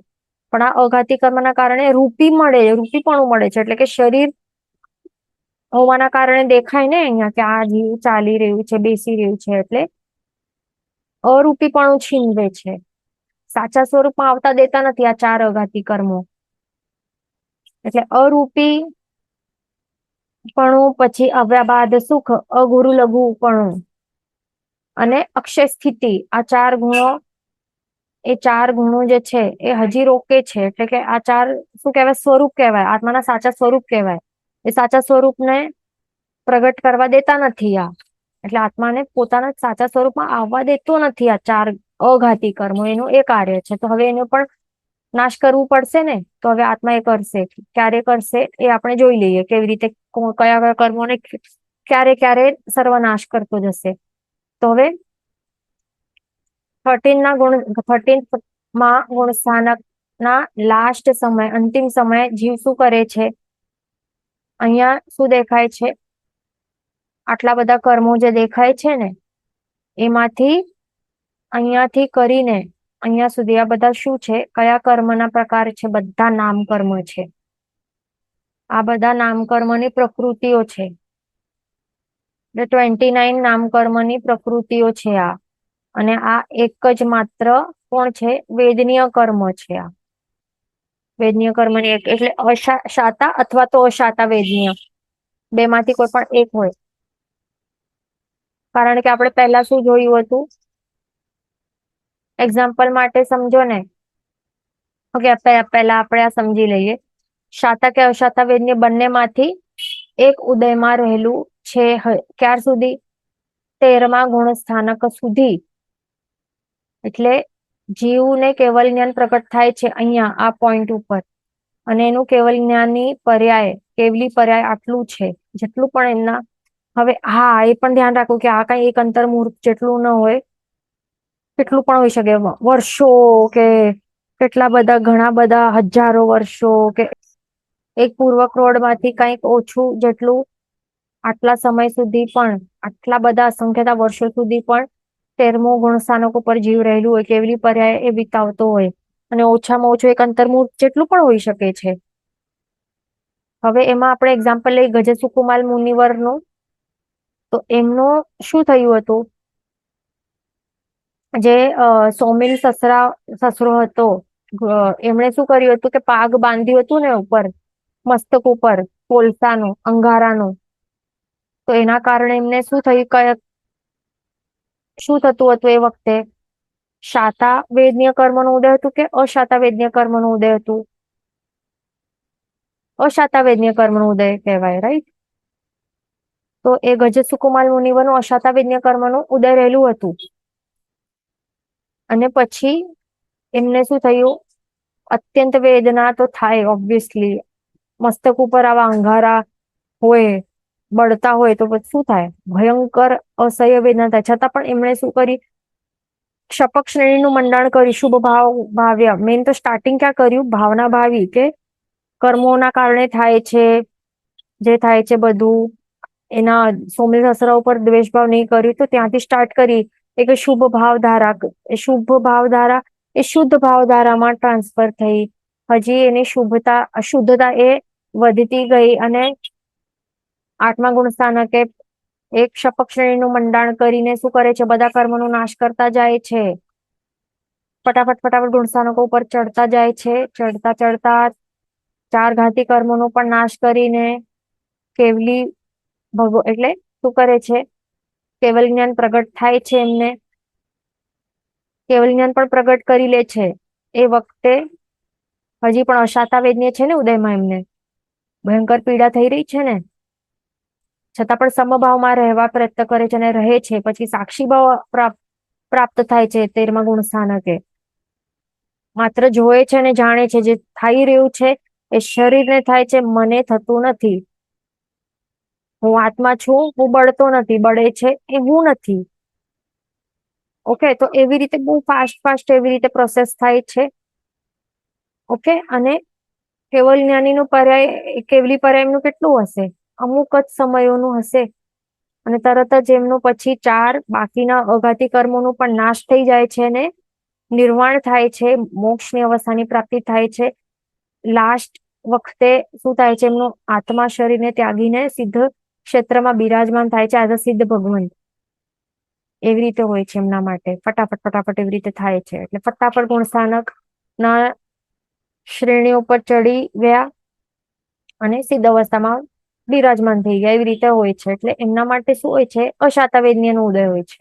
પણ આ અઘાતી કર્મના કારણે રૂપીપણું મળે છે, એટલે કે શરીર હોવાના કારણે દેખાય ને અહીંયા કે આ જીવ ચાલી રહ્યું છે, બેસી રહ્યું છે, એટલે અરૂપીપણું છીનવે છે. સાચા સ્વરૂપમાં આવતા દેતા નથી આ ચાર અઘાતી કર્મો. એટલે અરૂપી પણ પછી આવ્યા બાદ સુખ, અગુરુ લઘુ પણ અને અક્ષય સ્થિતિ, આ ચાર ગુણો, એ ચાર ગુણો જે છે એ હજી રોકે છે. એટલે કે આ ચાર શું કહેવાય? સ્વરૂપ કહેવાય, આત્માના સાચા સ્વરૂપ કહેવાય. એ સાચા સ્વરૂપને પ્રગટ કરવા દેતા નથી આ. એટલે આત્માને પોતાના સાચા સ્વરૂપમાં આવવા દેતો નથી આ ચાર અઘાતી કર્મો. એનું એ કાર્ય છે. તો હવે એનો પણ નાશ કરવું પડશે ને. તો હવે આત્મા એ કરશે. ક્યારે કરશે એ આપણે જોઈ લઈએ, કેવી રીતે, કયા કયા કર્મોને ક્યારે ક્યારે સર્વનાશ કરતો જશે. તો હવે 13 માં ગુણ સ્થાનક ના લાસ્ટ સમય, અંતિમ સમય જીવ શું કરે છે? અહીંયા શું દેખાય છે? આટલા બધા કર્મો જે દેખાય છે ને, એમાંથી અહીંયાથી કરીને અહીંયા સુધી આ બધા શું છે? કયા કર્મના પ્રકાર છે? બધા નામ કર્મ છે. આ બધા નામ કર્મની પ્રકૃતિઓ છે. 29 નામ કર્મની પ્રકૃતિઓ છે આ. અને આ એક જ માત્ર કોણ છે? વેદનીય કર્મ છે આ. વેદનીય કર્મની એક એટલે શાતા અથવા તો અશાતા વેદનીય, બે માંથી કોઈ પણ એક હોય. કારણ કે આપણે પહેલા શું જોયું હતું? એક્ઝામ્પલ માટે સમજો ને. ઓકે, પહેલા આપણે આ સમજી લઈએ. શાતા કે અશાતા વેદનીય બંનેમાંથી એક ઉદયમાં રહેલું છે. ક્યાર સુધી? 13મા ગુણ સ્થાનક સુધી. એટલે જીવને કેવલ જ્ઞાન પ્રગટ થાય છે અહીંયા આ પોઈન્ટ ઉપર. અને એનું કેવલ જ્ઞાનની પર્યાય, કેવલી પર્યાય આટલું છે. જેટલું પણ એમના, હવે હા એ પણ ધ્યાન રાખવું કે આ કઈ એક અંતર મુહૂર્ત જેટલું ન હોય, કેટલું પણ હોઈ શકે. વર્ષો કે કેટલા બધા, ઘણા બધા હજારો વર્ષો કે એક પૂર્વ કરોડ માંથી કંઈક ઓછું જેટલું, આટલા સમય સુધી પણ, આટલા બધા અસંખ્યતા વર્ષો સુધી પણ 13મો ગુણ સ્થાનક ઉપર જીવ રહેલું હોય, કેવલી પર્યાય એ વિતાવતો હોય. અને ઓછામાં ઓછું એક અંતર્મુહૂર્ત જેટલું પણ હોઈ શકે છે. હવે એમાં આપણે એક્ઝામ્પલ લઈ ગજસુકુમાલ મુનિવરનું. તો એમનું શું થયું હતું? જે સોમિલ સસરો હતો, એમણે શું કર્યું હતું કે પાગ બાંધ્યું હતું ને ઉપર, મસ્તક ઉપર, કોલસાનું, અંગારાનું. તો એના કારણે એમને શું થયું? શું થતું હતું એ વખતે? શાતા વેદનીય કર્મનું ઉદય હતું કે અશાતા વેદનીય કર્મનું ઉદય હતું? અશાતા વેદનીય કર્મનું ઉદય કહેવાય, રાઈટ? તો એ ગજસુકુમાલ મુનિવરનું અશાતા વેદનીય કર્મનું ઉદય રહેલું હતું. અને પછી એમને શું થયું? અત્યંત વેદના તો થાય ઓબ્વિયસલી. મસ્તક ઉપર આવા અંગારા હોય, બળતા હોય તો પછી શું થાય? ભયંકર અસહ્ય વેદના થાય. છતાં પણ એમણે શું કરી? ક્ષપક શ્રેણીનું મંડાણ કર્યું. શુભ ભાવ ભાવ્ય. મેન તો સ્ટાર્ટિંગ ક્યાં કર્યું? ભાવના ભાવી, કે કર્મોના કારણે થાય છે જે થાય છે બધું, એના સોમિલ સસરા ઉપર દ્વેષભાવ નહીં કર્યું. તો ત્યાંથી સ્ટાર્ટ કરી એક શુભ ભાવધારા. એ શુભ ભાવધારા એ શુદ્ધ ભાવધારામાં ટ્રાન્સફર થઈ. હજી એની શુભતા, અશુદ્ધતા એ વધતી ગઈ. અને 8મા ગુણ સ્થાનકે એક ક્ષપક શ્રેણીનું મંડાણ કરીને શું કરે છે? બધા કર્મનો નાશ કરતા જાય છે. ફટાફટ ફટાફટ ગુણ સ્થાનકો ઉપર ચડતા જાય છે. ચડતા ચડતા 4 ઘાતી કર્મોનો પણ નાશ કરીને કેવલી એટલે શું કરે છે? કેવલ જ્ઞાન પ્રગટ થાય છે એમને. કેવલ જ્ઞાન પણ પ્રગટ કરી લે છે. એ વખતે હજી પણ અશાતા વેદનીય છે ને ઉદયમાં, એમને ભયંકર પીડા થઈ રહી છે ને, છતાં પણ સમભાવમાં રહેવા પ્રયત્ન કરે છે અને રહે છે. પછી સાક્ષી ભાવ પ્રાપ્ત થાય છે 13મા ગુણ સ્થાનકે. માત્ર જોવે છે અને જાણે છે જે થઈ રહ્યું છે એ શરીરને થાય છે, મને થતું નથી. હું આત્મા છું, હું બળતો નથી. બળે છે એ હું નથી. ઓકે, તો એવી રીતે બહુ ફાસ્ટ એવી રીતે પ્રોસેસ થાય છે. ઓકે, અને કેવલ જ્ઞાનીનું પર્યાય, કેવલી પર્યાયનું કેટલું હશે? અમુક જ સમયોનું હશે. અને તરત જ એમનું પછી 4 બાકીના અઘાતી કર્મોનું પણ નાશ થઈ જાય છે અને નિર્વાણ થાય છે. મોક્ષની અવસ્થાની પ્રાપ્તિ થાય છે. લાસ્ટ વખતે શું થાય છે? એમનું આત્મા શરીરને ત્યાગીને સિદ્ધ ક્ષેત્રમાં બિરાજમાન થાય છે એઝ અ સિદ્ધ ભગવાન. એવી રીતે હોય છે એમના માટે, ફટાફટ ફટાફટ એવી રીતે થાય છે. એટલે ફટાફટ ગુણસ્થાનક ના શ્રેણીઓ પર ચડી ગયા અને સિદ્ધ અવસ્થામાં બિરાજમાન થઈ ગયા, એવી રીતે હોય છે. એટલે એમના માટે શું હોય છે, અશાતાવેદની નો ઉદય હોય છે.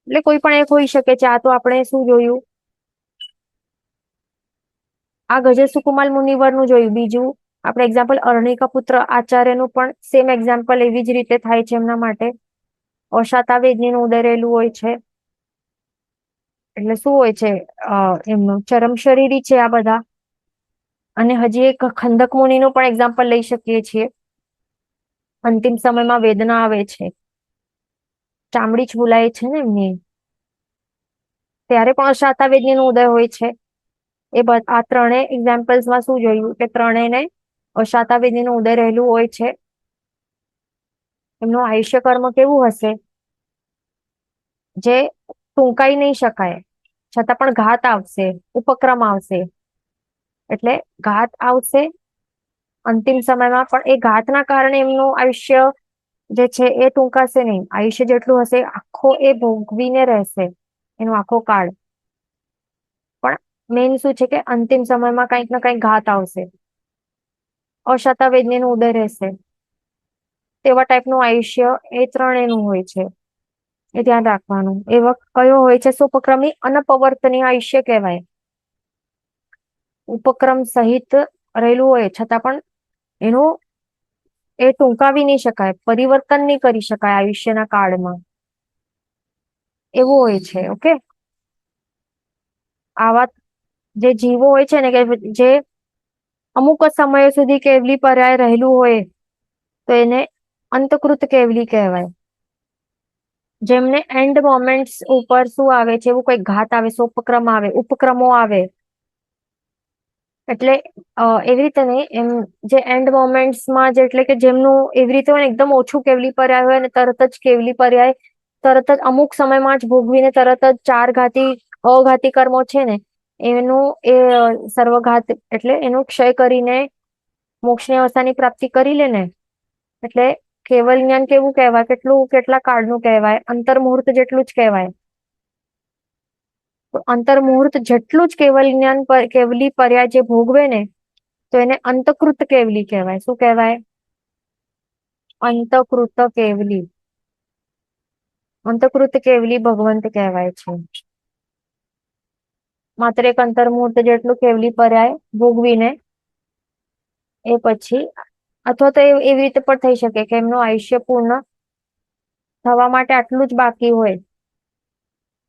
એટલે કોઈ પણ એક હોઈ શકે છે. આ તો આપણે શું જોયું, આ ગજેશ સુકુમાલ મુનિવર નું જોયું. બીજું આપણે એક્ઝામ્પલ અર્ણિકા પુત્ર આચાર્ય નું પણ સેમ એક્ઝામ્પલ એવી જ રીતે થાય છે. એમના માટે અશાતાવેદની નું ઉદય રહેલું હોય છે. એટલે શું હોય છે, એમનું ચરમ શરીરી છે આ બધા. અને હજી એક ખંડક મુનિ નું પણ એક્ઝામ્પલ લઈ શકીએ છીએ. અંતિમ સમયમાં વેદના આવે છે, ચામડી છૂલાય છે ને એમની, ત્યારે પણ અશાતાવેદની નો ઉદય હોય છે. આ ત્રણેય એક્ઝામ્પલ્સમાં શું જોયું કે ત્રણેયને અશાતાવેદની નું ઉદય રહેલું હોય છે. એમનું આયુષ્ય કર્મ કેવું હશે, જે ટૂંકાઈ નહીં શકાય, છતાં પણ ઘાત આવશે, ઉપક્રમ આવશે. એટલે ઘાત આવશે અંતિમ સમયમાં, પણ એ ઘાતના કારણે એમનું આયુષ્ય જે છે એ ટૂંકાશે નહીં. આયુષ્ય જેટલું હશે આખો એ ભોગવીને રહેશે, એનો આખો કાળ. પણ મેઇન શું છે કે અંતિમ સમયમાં કંઈક ના કંઈક ઘાત આવશે, અશાતાવેદની નું ઉદય રહેશે. તેવા ટાઈપનું આયુષ્ય એ ત્રણેયનું હોય છે, એ ધ્યાન રાખવાનું. એવા કયો હોય છે, સુપક્રમી અનપવર્તનીય આયુષ્ય કહેવાય. ઉપક્રમ સહિત રહેલું હોય છતાં પણ એનું એ ટૂંકાવી નહીં શકાય, પરિવર્તન નહીં કરી શકાય આયુષ્યના કાળમાં, એવું હોય છે. ઓકે, આવા જે જીવો હોય છે ને, કે જે અમુક જ સમય સુધી કેવલી પર્યાય રહેલું હોય, તો એને અંતકૃત કેવલી કહેવાય. જેમને એન્ડ મોમેન્ટ્સ ઉપર શું આવે છે, એવું કઈ ઘાત આવે, સોપક્રમ આવે, ઉપક્રમો આવે. એટલે એવી રીતે નહીં, એમ જે એન્ડ મોમેન્ટ્સમાં એટલે કે જેમનું એવી રીતે હોય ને, એકદમ ઓછું કેવલી પર્યાય હોય અને તરત જ કેવલી પર્યાય તરત જ અમુક સમયમાં જ ભોગવીને તરત જ ચાર ઘાતી અઘાતી કર્મો છે ને, એનું એ સર્વઘાત એટલે એનો ક્ષય કરીને મોક્ષની અવસ્થાની પ્રાપ્તિ કરી લે ને, એટલે કેવલ જ્ઞાન કેવું કહેવાય, કેટલા કાળનું કહેવાય, અંતર્મુહૂર્ત જેટલું જ કહેવાય. અંતર્મુહૂર્ત જેટલું જ કેવલ જ્ઞાન કેવલી પર્યાય જે ભોગવે ને, તો એને અંતકૃત કેવલી કહેવાય. શું કહેવાય? અંતકૃત કેવલી. અંતકૃત કેવલી ભગવંત કહેવાય છે. માત્ર એક અંતર્મુહૂર્ત જેટલું કેવલી પર્યાય ભોગવીને એ પછી, અથવા તો એવી રીતે પણ થઈ શકે કે એમનું આયુષ્ય પૂર્ણ થવા માટે આટલું જ બાકી હોય,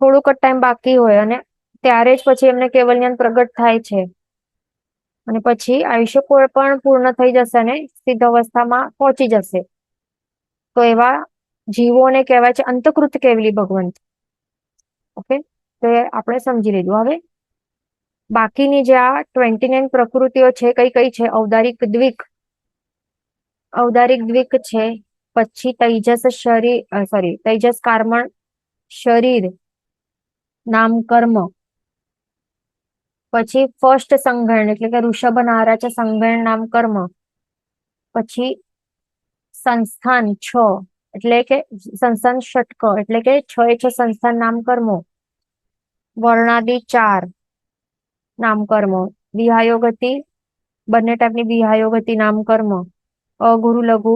થોડુંક જ ટાઈમ બાકી હોય, અને ત્યારે જ પછી એમને કેવલ જ્ઞાન પ્રગટ થાય છે. અને પછી આયુષ્ય પણ પૂર્ણ થઈ જશે અને સિદ્ધ અવસ્થામાં પહોંચી જશે. તો એવા જીવોને કહેવાય છે અંતકૃત કેવલી ભગવંત. ઓકે, તો આપણે સમજી લીધું. હવે બાકીની જે આ 29 પ્રકૃતિઓ છે, કઈ કઈ છે? ઔદારિક દ્વિક, ઔદારિક દ્વિક છે. પછી તૈજસ શરીર, તૈજસ કર્મણ શરીર નામ કર્મ. પછી ફર્સ્ટ સંગણ એટલે કે ઋષભ નારાચ સંગણ નામ કર્મ. પછી સંસ્થાન 6 એટલે કે સંસ્થાન ષટક એટલે કે 6 એ 6 સંસ્થાન નામ કર્મો. વર્ણાદિ 4 નામ કર્મો. વિહાયોગતિ, બંને ટાઈપની વિહાયોગતિ નામ કર્મ. અગુરુ લઘુ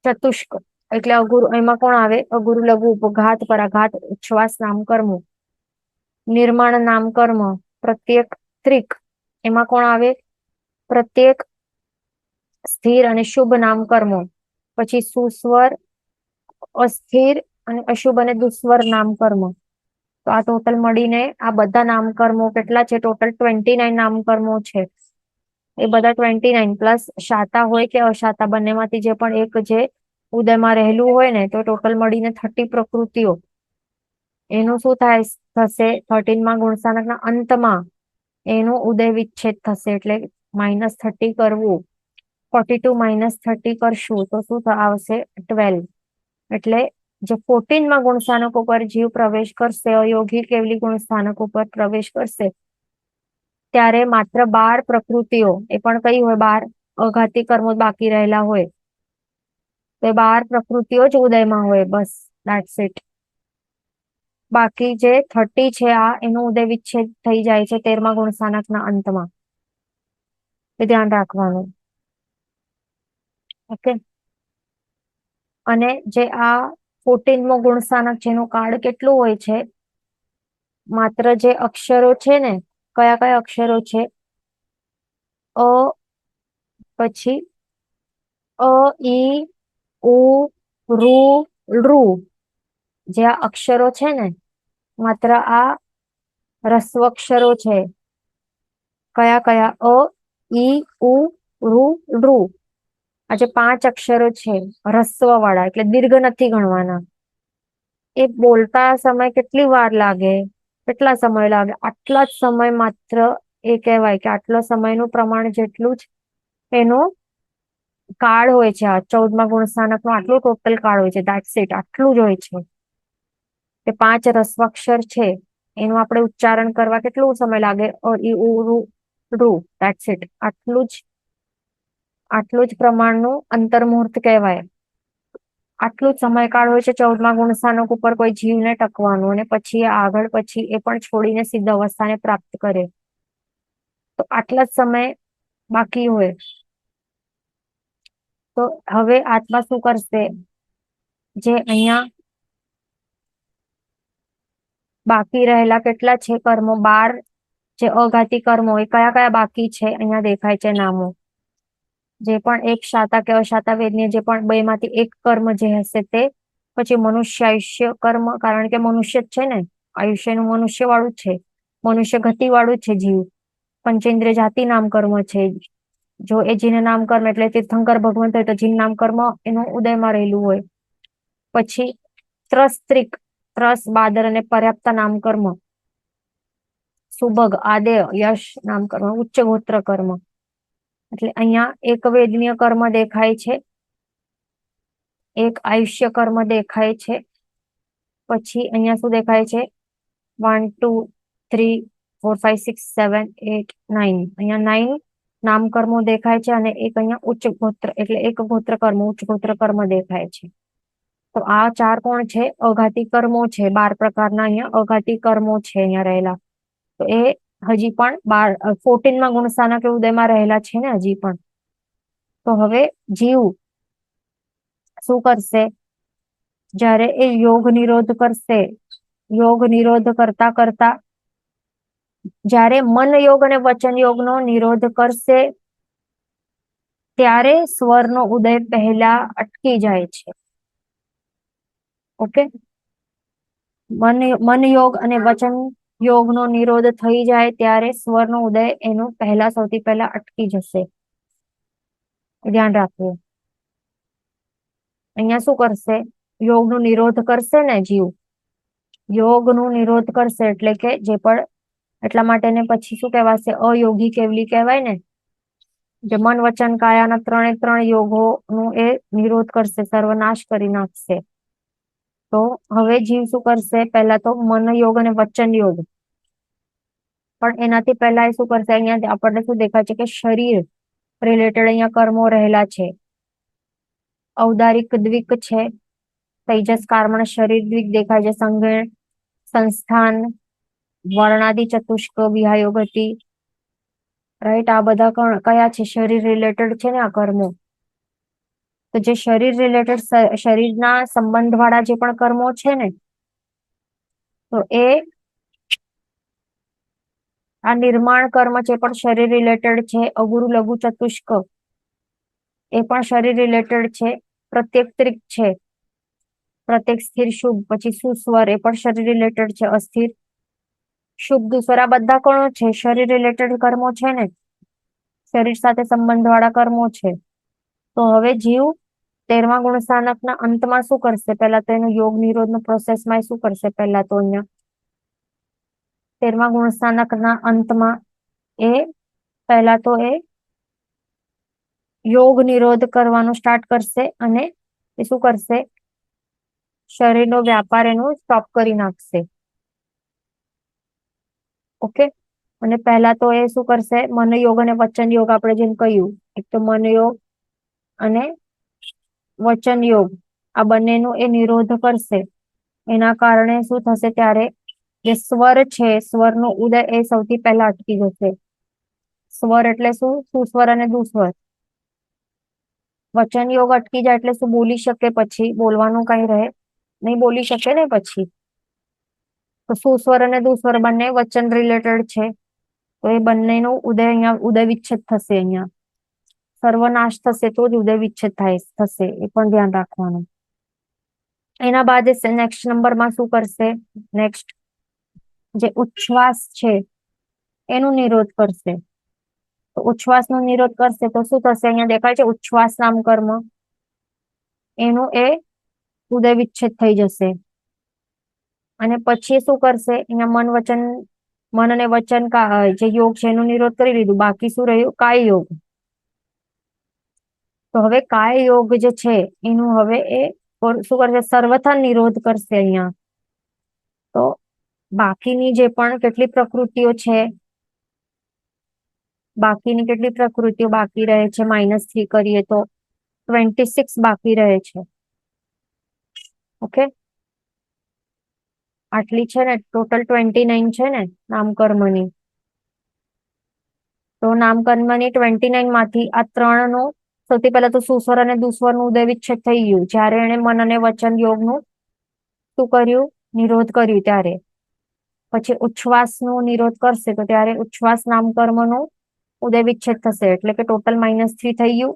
ચતુષ્ક એટલે અગુરુ, એમાં કોણ આવે? અગુરુ લઘુ ઉપઘાત પરાઘાત ઉચ્છ્વાસ નામ કર્મો. નિર્માણ નામ કર્મ. પ્રત્યેક ત્રિક, એમાં કોણ આવે? પ્રત્યેક સ્થિર અને શુભ નામ કર્મો. પછી સુસ્વર, અસ્થિર અને અશુભ અને દુસ્વર નામ કર્મ. તો આ ટોટલ મળીને આ બધા નામકર્મો કેટલા છે? ટોટલ 29 નામકર્મો છે. એ બધા 29 પ્લસ શાતા હોય કે અશાતા, બંનેમાંથી જે પણ એક જે ઉદયમાં રહેલું હોય ને, તો ટોટલ મળીને 30 પ્રકૃતિઓ. એનું શું થાય થશે? 13માં ગુણસ્થાનકના અંતમાં એનું ઉદય વિચ્છેદ થશે, એટલે -30 કરવું. 42 -30 કરશું તો શું આવશે? 12. એટલે જે 14માં ગુણસ્થાનકો પર જીવ પ્રવેશ કરશે, અયોગી કેવલી ગુણસ્થાનકો પર પ્રવેશ કરશે, ત્યારે માત્ર 12 પ્રકૃતિઓ, એ પણ કઈ હોય? 12 અઘાતી કર્મો બાકી રહેલા હોય, તો 12 પ્રકૃતિઓ જ ઉદયમાં હોય. બસ, ધેટ્સ ઇટ. બાકી જે 30 છે એનો ઉદય વિચ્છેદ થઈ જાય છે 13મા ગુણસ્થાનકના અંતમાં. એ ધ્યાન રાખવાનું. ઓકે. અને જે આ 14મો ગુણસ્થાનક છે એનું કાળ કેટલું હોય છે? માત્ર જે અક્ષરો છે ને, કયા કયા અક્ષરો છે? અ, પછી અ, ઈ, ઉ, ઋ, ઋ. જે આ અક્ષરો છે ને, માત્ર આ રસ્વક્ષરો છે. કયા કયા? અ, ઈ, ઉ, ઋ. આ જે 5 અક્ષરો છે રસ્વ વાળા, એટલે દીર્ઘ નથી ગણવાના. એ બોલતા સમય કેટલી વાર લાગે? કેટલા સમય લાગે? આટલા જ સમય માત્ર. એ કહેવાય કે આટલો સમયનું પ્રમાણ જેટલું જ એનો કાળ હોય છે. આ 14મા ગુણસ્થાનકનો આટલો ટોટલ કાળ હોય છે. દેટ્સ ઇટ, આટલું જ હોય છે. કે 5 રસ્વાક્ષર છે એનું આપણે ઉચ્ચારણ કરવા કેટલો સમય લાગે? અ, ઈ, ઉ, ઋ. That's it. આટલું જ પ્રમાણનું અંતર્મુહૂર્ત કહેવાય. આટલું જ સમયકાળ હોય છે 14મા ગુણસ્થાનક ઉપર કોઈ જીવને ટકવાનું, અને પછી આગળ પછી એ પણ છોડીને સિદ્ધ અવસ્થાને પ્રાપ્ત કરે. તો આટલા જ સમય બાકી હોય. તો હવે આત્મા શું કરશે? જે અહીંયા બાકી રહેલા કેટલા છે કર્મો? 12 જે અઘાતી કર્મો, એ કયા કયા બાકી છે? અહીંયા દેખાય છે નામો. જે પણ એક શાતા કે અશાતા વેદનીય, જે પણ બે માંથી એક કર્મ જે હશે તે. પછી મનુષ્ય આયુષ્ય કર્મ, કારણ કે મનુષ્ય જ છે ને, આયુષ્યનું મનુષ્ય વાળું જ છે, મનુષ્ય ગતિ વાળું જ છે જીવ. પંચેન્દ્રિય જાતિ નામ કર્મ છે. જો એ જીન નામ કર્મ એટલે તીર્થંકર ભગવંત હોય તો જીન નામ કર્મ એનું ઉદયમાં રહેલું હોય. પછી ત્રસ્ત્રિક, ત્રસ, બાદર અને પર્યાપ્ત નામ કર્મ. સુભગ, આદેય, યશ નામ કર્મ, ઉચ્ચ ગોત્ર કર્મ. એટલે અહીંયા એક વેદનીય કર્મ દેખાય છે, એક આયુષ્ય કર્મ દેખાય છે. પછી અહીંયા શું દેખાય છે? 1 2 3 4 5 6 7 8 9. અહીંયા 9 નામ કર્મો દેખાય છે, અને એક અહીંયા ઉચ્ચ ગોત્ર એટલે એક ગોત્ર કર્મ, ઉચ્ચ ગોત્ર કર્મ દેખાય છે. તો આ 4 કોણ છે? અઘાતી કર્મો છે. 12 પ્રકારના અહીંયા અઘાતી કર્મો છે અહીંયા રહેલા. તો એ હજી પણ 14મા ગુણસ્થાનક ઉદયમાં રહેલા છે ને હજી પણ. તો હવે જીવ શું કરશે? જ્યારે એ યોગ નિરોધ કરશે, યોગ નિરોધ કરતા કરતા જ્યારે મન યોગ અને વચન યોગનો નિરોધ કરશે, ત્યારે સ્વરનો ઉદય પહેલા અટકી જાય છે. ઓકે. મન યોગ અને વચન યોગનો નિરોધ થઈ જાય ત્યારે સ્વરનો ઉદય એનો સૌથી પહેલા અટકી જશે. ધ્યાન રાખવું. અહીંયા શું કરશે? યોગનો નિરોધ કરશે ને જીવ, યોગનો નિરોધ કરશે એટલે કે જે પણ, એટલા માટે ને પછી શું કહેવાશે? અયોગી કેવલી કહેવાય ને. જે મન વચન કાયાના 3 યોગોનું એ નિરોધ કરશે, સર્વનાશ કરી નાખશે. તો હવે જીવ શું કરશે? પહેલા તો મન યોગ અને વચન યોગ. પણ એનાથી પહેલા એ શું કરશે? અહીંયા આપણને શું દેખાય છે? કે શરીર રિલેટેડ અહીંયા કર્મો રહેલા છે. ઔદારિક દ્વિક છે, તેજસ કર્મણ શરીર દ્વિક દેખાય છે, સંગણ, સંસ્થાન, વર્ણાદિ ચતુષ્ક, વિહાયો ગતિ. રાઈટ, આ બધા કયા છે? શરીર રિલેટેડ છે ને આ કર્મો. તો જે શરીર રિલેટેડ, શરીરના સંબંધ વાળા જે પણ કર્મો છે ને, તો એ આ નિર્માણ કર્મ છે પણ શરીર રિલેટેડ છે. અગુરુ લઘુ ચતુષ્ક એ પણ શરીર રિલેટેડ છે. પ્રત્યેક ત્રિક છે, પ્રત્યેક સ્થિર શુભ, પછી સુસ્વર એ પણ શરીર રિલેટેડ છે. અસ્થિર શુભ દુસરા બધા કોણો છે? શરીર રિલેટેડ કર્મો છે ને, શરીર સાથે સંબંધ વાળા કર્મો છે. તો હવે જીવ 13મા ગુણસ્થાનકના અંતમાં શું કરશે? પહેલા તો એનો યોગ નિરોધનો પ્રોસેસમાં શું કરશે? પહેલા તો અહીંયા 13મા ગુણસ્થાનકના અંતમાં એ પહેલા તો એ યોગ નિરોધ કરવાનું સ્ટાર્ટ કરશે, અને એ શું કરશે? શરીરનો વ્યાપાર એનું સ્ટોપ કરી નાખશે. ઓકે. અને પહેલા તો એ શું કરશે? મન યોગ અને વચન યોગ, આપણે જેમ કહ્યું, એક તો મન યોગ અને વચન યોગ, આ બંનેનું એ નિરોધ કરશે. એના કારણે શું થશે ત્યારે જે સ્વર છે સ્વરનો ઉદય એ સૌથી પહેલા અટકી જશે. સ્વર એટલે શું? સુસ્વર અને દુસ્વર. વચન યોગ અટકી જાય એટલે શું? બોલી શકે, પછી બોલવાનું કઈ રહે નહીં, બોલી શકે ને પછી. તો સુસ્વર અને દુસ્વર બંને વચન રિલેટેડ છે, તો એ બંનેનો ઉદય અહીંયા ઉદય વિચ્છેદ થશે. અહીંયા સર્વનાશ થશે તો જ ઉદય વિચ્છેદ થાય થશે, એ પણ ધ્યાન રાખવાનું. એના બાદ નેક્સ્ટ નંબરમાં શું કરશે? નેક્સ્ટ જે ઉચ્છ્વાસ છે એનો નિરોધ કરશે. તો ઉચ્છ્વાસ નો નિરોધ કરશે તો શું થશે? અહીંયા દેખાય છે ઉચ્છ્વાસ નામ કર્મ, એનું એ ઉદય વિચ્છેદ થઈ જશે. અને પછી શું કરશે? અહીંયા મન અને વચન જે યોગ છે એનો નિરોધ કરી લીધું. બાકી શું રહ્યું? કાય યોગ. તો હવે કાય યોગ જે છે એનું હવે એ શું કરશે? સર્વથા નિરોધ કરશે અહીંયા. તો બાકીની જે પણ કેટલી પ્રકૃતિઓ છે, બાકીની કેટલી પ્રકૃતિઓ બાકી રહે છે, -3 કરીએ તો 26 બાકી રહે છે. ઓકે, આટલી છે ને ટોટલ 29 છે ને નામકર્મની. તો નામકર્મની 29 માંથી આ 3 નો સૌથી પહેલા તો સુસ્વર અને દુસ્વર નું ઉદય વિચ્છેદ થઈ ગયું જ્યારે એને મન અને વચન યોગનું શું કર્યું? નિરોધ કર્યું ત્યારે. પછી ઉચ્છ્વાસ નો નિરોધ કરશે તો ત્યારે ઉચ્છ્વાસ નામકર્મનો ઉદય વિચ્છેદ થશે, એટલે કે ટોટલ -3 થઈ ગયું.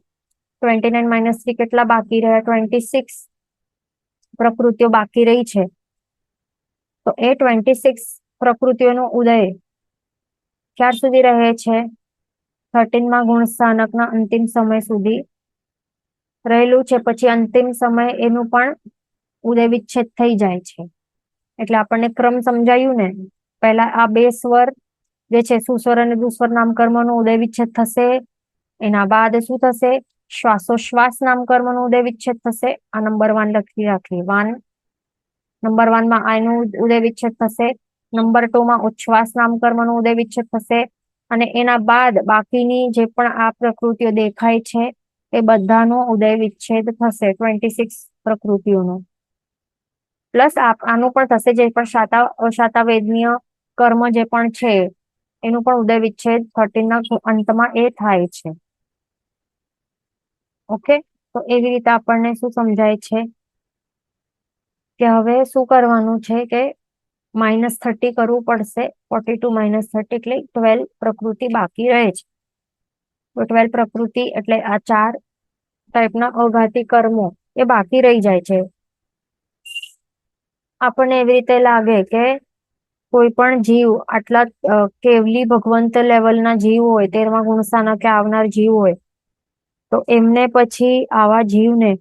29 -3 કેટલા બાકી રહ્યા? 26 પ્રકૃતિઓ બાકી રહી છે. તો એ 26 પ્રકૃતિઓનો ઉદય ક્યાર સુધી રહે છે? 13માં ગુણ સ્થાનકના અંતિમ સમય સુધી રહેલું છે. પછી અંતિમ સમય એનું પણ ઉદય વિચ્છેદ થઈ જાય છે. એટલે આપણને ક્રમ સમજાયું ને? પહેલા આ બે સ્વર જે છે સુસ્વર અને દુસ્વર નામકર્મનો ઉદય વિચ્છેદ થશે. એના બાદ શું થશે? શ્વાસોશ્વાસ નામકર્મનો ઉદય વિચ્છેદ થશે. આ નંબર 1 લખી રાખીએ. નંબર 1 માં આનું ઉદય વિચ્છેદ થશે. નંબર 2 માં ઉચ્છ્વાસ નામકર્મનો ઉદય વિચ્છેદ થશે. અને એના બાદ બાકીની જે પણ આ પ્રકૃતિઓ દેખાય છે એ બધાનો ઉદય વિચ્છેદ થશે, 26 પ્રકૃતિઓનો. પ્લસ આનું પણ થશે, જે પણ અશાતા વેદનીય કર્મ જે પણ છે એનું પણ ઉદય વિચ્છેદ 13 ના અંતમાં એ થાય છે. ઓકે, તો એવી રીતે આપણને શું સમજાય છે કે હવે શું કરવાનું છે કે -30 કરવું પડશે. 42 - 30 એટલે 12 પ્રકૃતિ બાકી રહે છે. તો 12 પ્રકૃતિ એટલે આ 4 ટાઈપના અઘાતી કર્મો એ બાકી રહી જાય છે. આપણને એવી રીતે લાગે કે કોઈ પણ જીવ આટલા કેવલી ભગવંત લેવલના જીવ હોય, 13મા ગુણ સ્થાનકે આવનાર જીવ હોય, તો એમને પછી આવા જીવને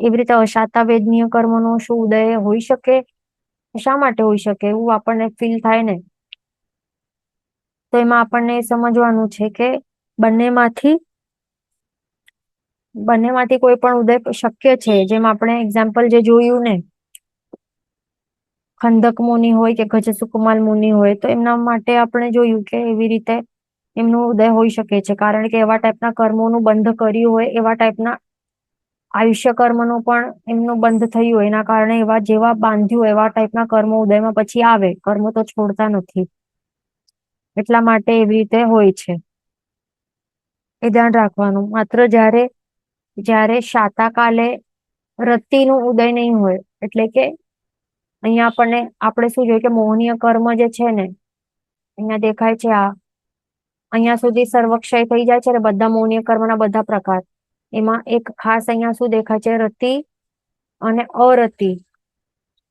એવી રીતે અશાતા વેદનીય કર્મનો શું ઉદય હોઈ શકે? શા માટે હોઈ શકે એવું આપણને ફીલ થાય ને? તો એમાં આપણને સમજવાનું છે કે બંનેમાંથી કોઈ પણ ઉદય શક્ય છે. જેમ આપણે એક્ઝામ્પલ જે જોયું ને, ખંદક મુનિ હોય કે ગજસુકુમાલ મુનિ હોય, તો એમના માટે આપણે જોયું કે એવી રીતે એમનું ઉદય હોઈ શકે છે. કારણ કે એવા ટાઈપના કર્મોનું બંધ કર્યું હોય, એવા ટાઈપના આયુષ્ય કર્મનું પણ એમનું બંધ થયું હોય, એના કારણે એવા જેવા બાંધ્યું એવા ટાઈપના કર્મો ઉદયમાં પછી આવે. કર્મ તો છોડતા નથી, એટલા માટે એવી રીતે હોય છે. એ ધ્યાન રાખવાનું. માત્ર જ્યારે શાતાકાલે રતિનું ઉદય નહીં હોય, એટલે કે અહીંયા આપણે શું જોઈએ કે મોહનીય કર્મ જે છે ને, અહીંયા દેખાય છે અહીંયા સુધી સર્વક્ષય થઈ જાય છે ને બધા મોહનીય કર્મના બધા પ્રકાર. એમાં એક ખાસ અહીંયા શું દેખાય છે? રતિ અને અરતિ.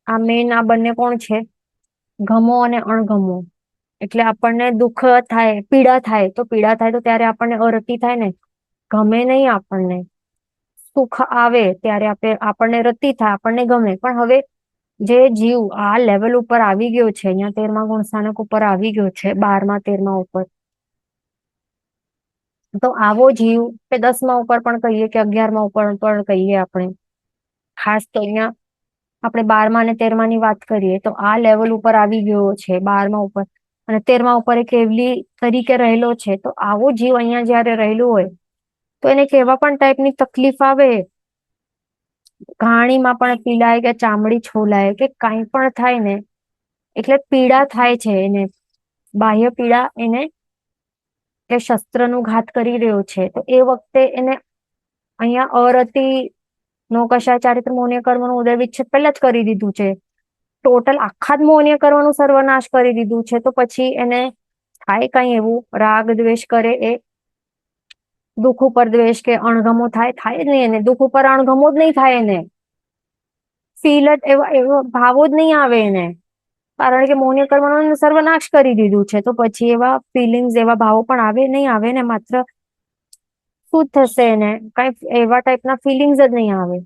આ મેન આ બંને કોણ છે? ગમો અને અણગમો. એટલે આપણને દુઃખ થાય, પીડા થાય તો ત્યારે આપણને અરતિ થાય ને, ગમે નહીં આપણને. સુખ આવે ત્યારે આપણને રતિ થાય, આપણને ગમે. પણ હવે જે જીવ આ લેવલ ઉપર આવી ગયો છે, અહીંયા 13મા ગુણ સ્થાનક ઉપર આવી ગયો છે, 12મા 13મા ઉપર, તો આવો જીવ કે 10મા ઉપર પણ કહીએ કે 11મા ઉપર પણ કહીએ આપણે, ખાસ તો અહીંયા આપણે 12મા અને 13મા ની વાત કરીએ તો આ લેવલ ઉપર આવી ગયો છે, 12મા ઉપર અને 13મા ઉપર એ કેવલી તરીકે રહેલો છે. તો આવો જીવ અહીંયા જયારે રહેલું હોય તો એને કેવા પણ ટાઈપની તકલીફ આવે, ઘાણીમાં પણ પીડાય કે ચામડી છોલાય કે કાંઈ પણ થાય ને, એટલે પીડા થાય છે એને, બાહ્ય પીડા એને, કે શસ્ત્રનું ઘાત કરી રહ્યો છે, તો એ વખતે એને અહીંયા અરતિ નો કશાય ચારિત્ર મૌન્ય કર્મનું ઉદય વિચ્છેદ પહેલા જ કરી દીધું છે. ટોટલ આખા જ મૌન્ય કર્મનું સર્વનાશ કરી દીધું છે, તો પછી એને થાય કઈ એવું રાગ દ્વેષ કરે એ દુઃખ ઉપર દ્વેષ કે અણગમો થાય જ નહીં, એને દુઃખ ઉપર અણગમો જ નહીં થાય, એને ફીલ જ એવા ભાવો જ નહીં આવે એને, કારણ કે મૌન્ય કર્મનો સર્વનાશ કરી દીધું છે. તો પછી એવા ફિલિંગ્સ એવા ભાવો પણ આવે નહીં આવે ને, માત્ર શું થશે એને, કઈ એવા ટાઈપના ફિલિંગ્સ જ નહીં આવે.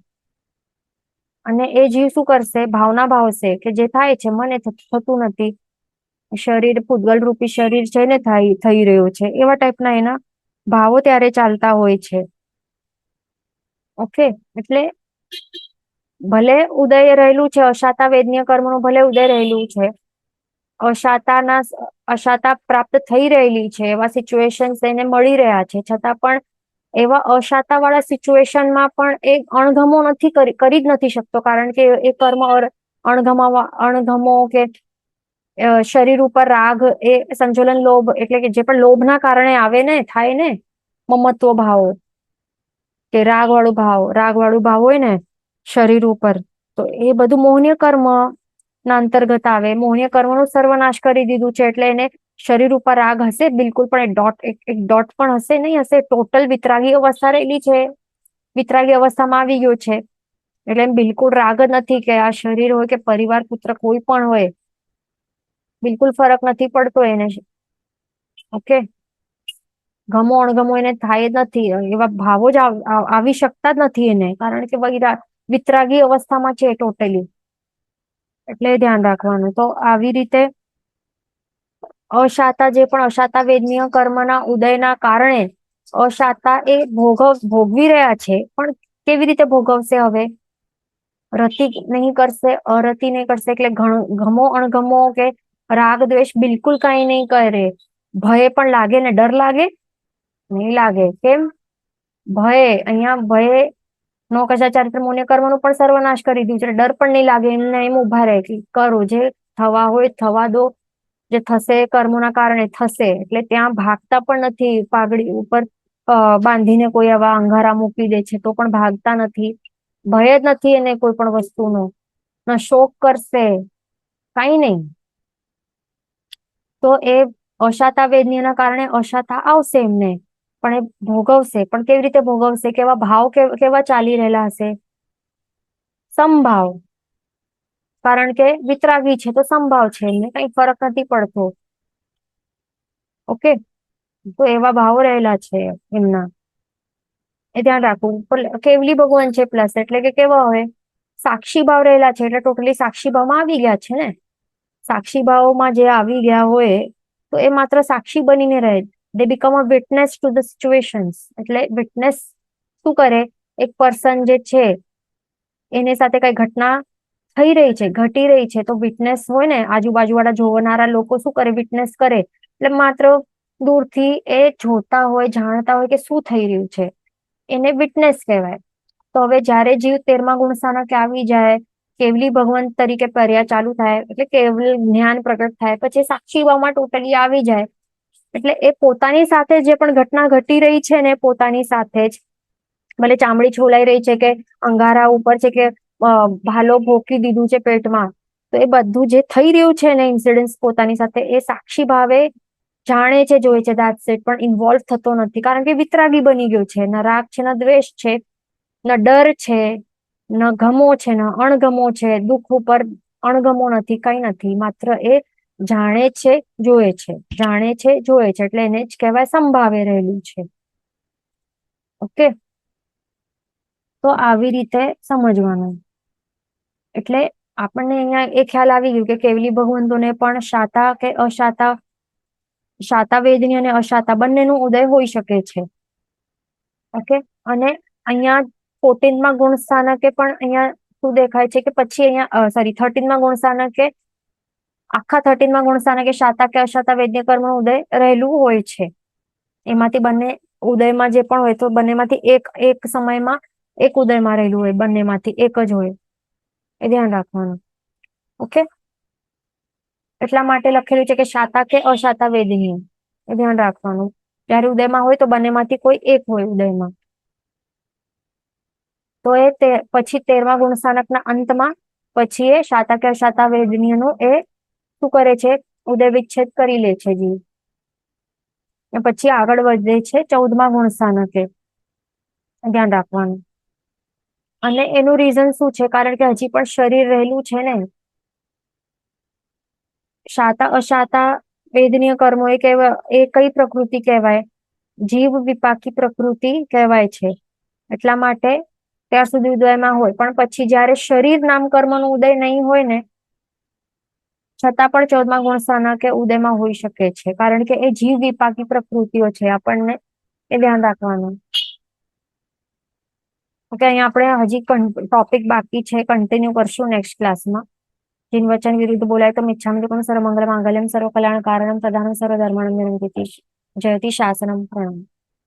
અને એ જીવ શું કરશે, ભાવના ભાવશે કે જે થાય છે મને થતું નથી, શરીર પૂતગલ રૂપી શરીર છે ને થઈ રહ્યો છે, એવા ટાઈપના એના ભાવો ત્યારે ચાલતા હોય છે. ઓકે, એટલે ભલે ઉદય રહેલું છે, અશાતા વેદનીય કર્મનું ભલે ઉદય રહેલું છે, અશાતા પ્રાપ્ત થઈ રહેલી છે, એવા સિચ્યુએશન એને મળી રહ્યા છે, છતાં પણ એવા અશાતા વાળા સિચ્યુએશનમાં પણ એ અણગમો નથી કરી જ નથી શકતો, કારણ કે એ કર્મ અણગમો કે શરીર ઉપર રાગ, એ સંજોલન લોભ, એટલે કે જે પણ લોભના કારણે આવે ને, થાય ને મમત્વ ભાવ કે રાગ વાળું ભાવ હોય ને શરીર ઉપર, તો એ બધું મોહનીય કર્મ ના અંતર્ગત આવે. મોહનીય કર્મનો સર્વનાશ કરી દીધું છે, એટલે એને શરીર ઉપર રાગ હશે બિલકુલ, પણ એક ડોટ પણ હશે નહીં, હશે ટોટલ વિતરાગી અવસ્થા રહેલી છે, વિતરાગી અવસ્થામાં આવી ગયો છે, એટલે એમ બિલકુલ રાગ જ નથી, કે આ શરીર હોય કે પરિવાર પુત્ર કોઈ પણ હોય, બિલકુલ ફરક નથી પડતો એને. ઓકે, ગમો અણગમો એને થાય જ નથી, એવા ભાવો જ આવી શકતા જ નથી એને, કારણ કે વિતરાગી અવસ્થામાં છે ટોટલી, એટલે ધ્યાન રાખવાનું. તો આવી રીતે અશાતા, જે પણ અશાતા વેદનીય કર્મના ઉદયના કારણે અશાતા એ ભોગવી રહ્યા છે, પણ કેવી રીતે ભોગવશે હવે, રતિ નહીં કરશે, અરતિ નહીં કરશે, એટલે ગમો અણગમો કે રાગ દ્વેષ બિલકુલ કઈ નહીં કરે. ભય પણ લાગે ને, ડર લાગે નહીં લાગે, કેમ ભય, અહીંયા ભય નો કશા ચારિત્ર મૌન્ય કર્મનું પણ સર્વનાશ કરી દીધું છે, ડર પણ નહીં લાગે, એમને એમ ઉભા રહે કે કરો, જે થવા હોય થવા દો, જે થશે કર્મોના કારણે થશે, એટલે ત્યાં ભાગતા પણ નથી, પાઘડી ઉપર બાંધીને કોઈ આવા અંગારા મૂકી દે છે તો પણ ભાગતા નથી, ભય જ નથી એને કોઈ પણ વસ્તુનો, ના શોક કરશે, કઈ નહીં. તો એ અશાતા વેદનીયના કારણે અશાતા આવશે એમને, પણ એ ભોગવશે, પણ કેવી રીતે ભોગવશે, કેવા ભાવ કેવા ચાલી રહેલા હશે, સમભાવ, કારણ કે વિતરાગી છે તો સમભાવ છે, એમને કઈ ફરક નથી પડતો. ઓકે, તો એવા ભાવો રહેલા છે એમના, એ ધ્યાન રાખવું. કેવલી ભગવાન છે પ્લસ, એટલે કે કેવા હોય, સાક્ષી ભાવ રહેલા છે, એટલે ટોટલી સાક્ષી ભાવમાં આવી ગયા છે ને, સાક્ષી ભાવમાં જે આવી ગયા હોય, તો એ માત્ર સાક્ષી બનીને રહે, they become a witness to the situations. એટલે વિટનેસ શું કરે, એક પર્સન જે છે એની સાથે કઈ ઘટના થઈ રહી છે, ઘટી રહી છે, તો વિટનેસ હોય ને, આજુબાજુ વાળા જોનારા લોકો શું કરે, વિટનેસ કરે, એટલે માત્ર દૂરથી એ જોતા હોય, જાણતા હોય કે શું થઈ રહ્યું છે, એને વિટનેસ કહેવાય. તો હવે જયારે જીવ 13મા ગુણ સ્થાનકે આવી જાય, કેવલી ભગવાન તરીકે પર્યા ચાલુ થાય, એટલે કેવલ જ્ઞાન પ્રગટ થાય, પછી સાક્ષી ભાવમાં ટોટલી આવી જાય, એટલે એ પોતાની સાથે જે પણ ઘટના ઘટી રહી છે ને, પોતાની સાથે જ, ભલે ચામડી છોલાઈ રહી છે, કે અંગારા ઉપર છે, કે ભાલો ભોકી દીધું છે પેટમાં, તો એ બધું જે થઈ રહ્યું છે ને ઇન્સિડન્સ પોતાની સાથે, એ સાક્ષી ભાવે જાણે છે, જોઈ છે, દેટ્સ ઇટ, પણ ઇન્વોલ્વ થતો નથી, કારણ કે વિતરાગી બની ગયો છે, ન રાગ છે, ન દ્વેષ છે, ન ડર છે, ન ગમો છે, ન અણગમો છે, દુઃખ ઉપર અણગમો નથી, કઈ નથી, માત્ર એ જાણે છે, જોએ છે, જાણે છે, જોએ છે, એટલે એને જ કહેવાય સંભાવે રહેલું છે. ઓકે, તો આવી રીતે સમજવાનું. એટલે આપણને અહીંયા એ ખ્યાલ આવી ગયું કે કેવલી ભગવંતોને પણ શાતા કે અશાતા, શાતા વેદની અને અશાતા બંનેનું ઉદય હોઈ શકે છે. ઓકે, અને અહીંયા 14મા ગુણ સ્થાનકે પણ અહીંયા શું દેખાય છે, કે પછી અહીંયા સોરી 13મા ગુણ સ્થાનકે, આખા 13મા ગુણ સ્થાનકે શાતા કે અશાતા વેદ્ય કર્મનું ઉદય રહેલું હોય છે. એમાંથી બંને ઉદયમાં જે પણ હોય, તો બંનેમાંથી એક સમયમાં એક ઉદયમાં રહેલું હોય, બંનેમાંથી એક જ હોય, એ ધ્યાન રાખવાનું. ઓકે, એટલા માટે લખેલું છે કે શાતા કે અશાતા વેદનીય, એ ધ્યાન રાખવાનું. જયારે ઉદયમાં હોય તો બંનેમાંથી કોઈ એક હોય ઉદયમાં. તો એ પછી 13મા ગુણસ્થાનકના અંતમાં પછી એ શાતા કે અશાતા વેદનીયનું એ શું કરે છે? ઉદય વિચ્છેદ કરી લે છે જીવ. પછી આગળ વધે છે 14મા ગુણસ્થાનકે, ધ્યાન રાખવાનું. અને એનું રીઝન શું છે? કારણ કે હજી પણ શરીર રહેલું છે ને. શાતા અશાતા વેદનીય કર્મો એ કઈ પ્રકૃતિ કહેવાય? જીવ વિપાકી પ્રકૃતિ કહેવાય છે. એટલા માટે ત્યાં સુધી ઉદયમાં હોય, પણ પછી જયારે શરીર નામ કર્મનું ઉદય નહીં હોય ને, છતાં પણ 14મા ગુણસ્થાનકે ઉદયમાં હોઈ શકે છે, કારણ કે એ જીવ વિપાકી પ્રકૃતિઓ છે. આપણને એ ધ્યાન રાખવાનું. ઓકે, અહીંયા આપણે હજી ટોપિક બાકી છે, કન્ટિન્યુ કરશું નેક્સ્ટ ક્લાસમાં. जिन वचन विरुद्ध बोलाय तो मिच्छामि सर्व मंगल मांगल्यम सर्व कल्याण कारणम सदानं सर्व धर्माणं निरंजति जयति शासनम प्रणम.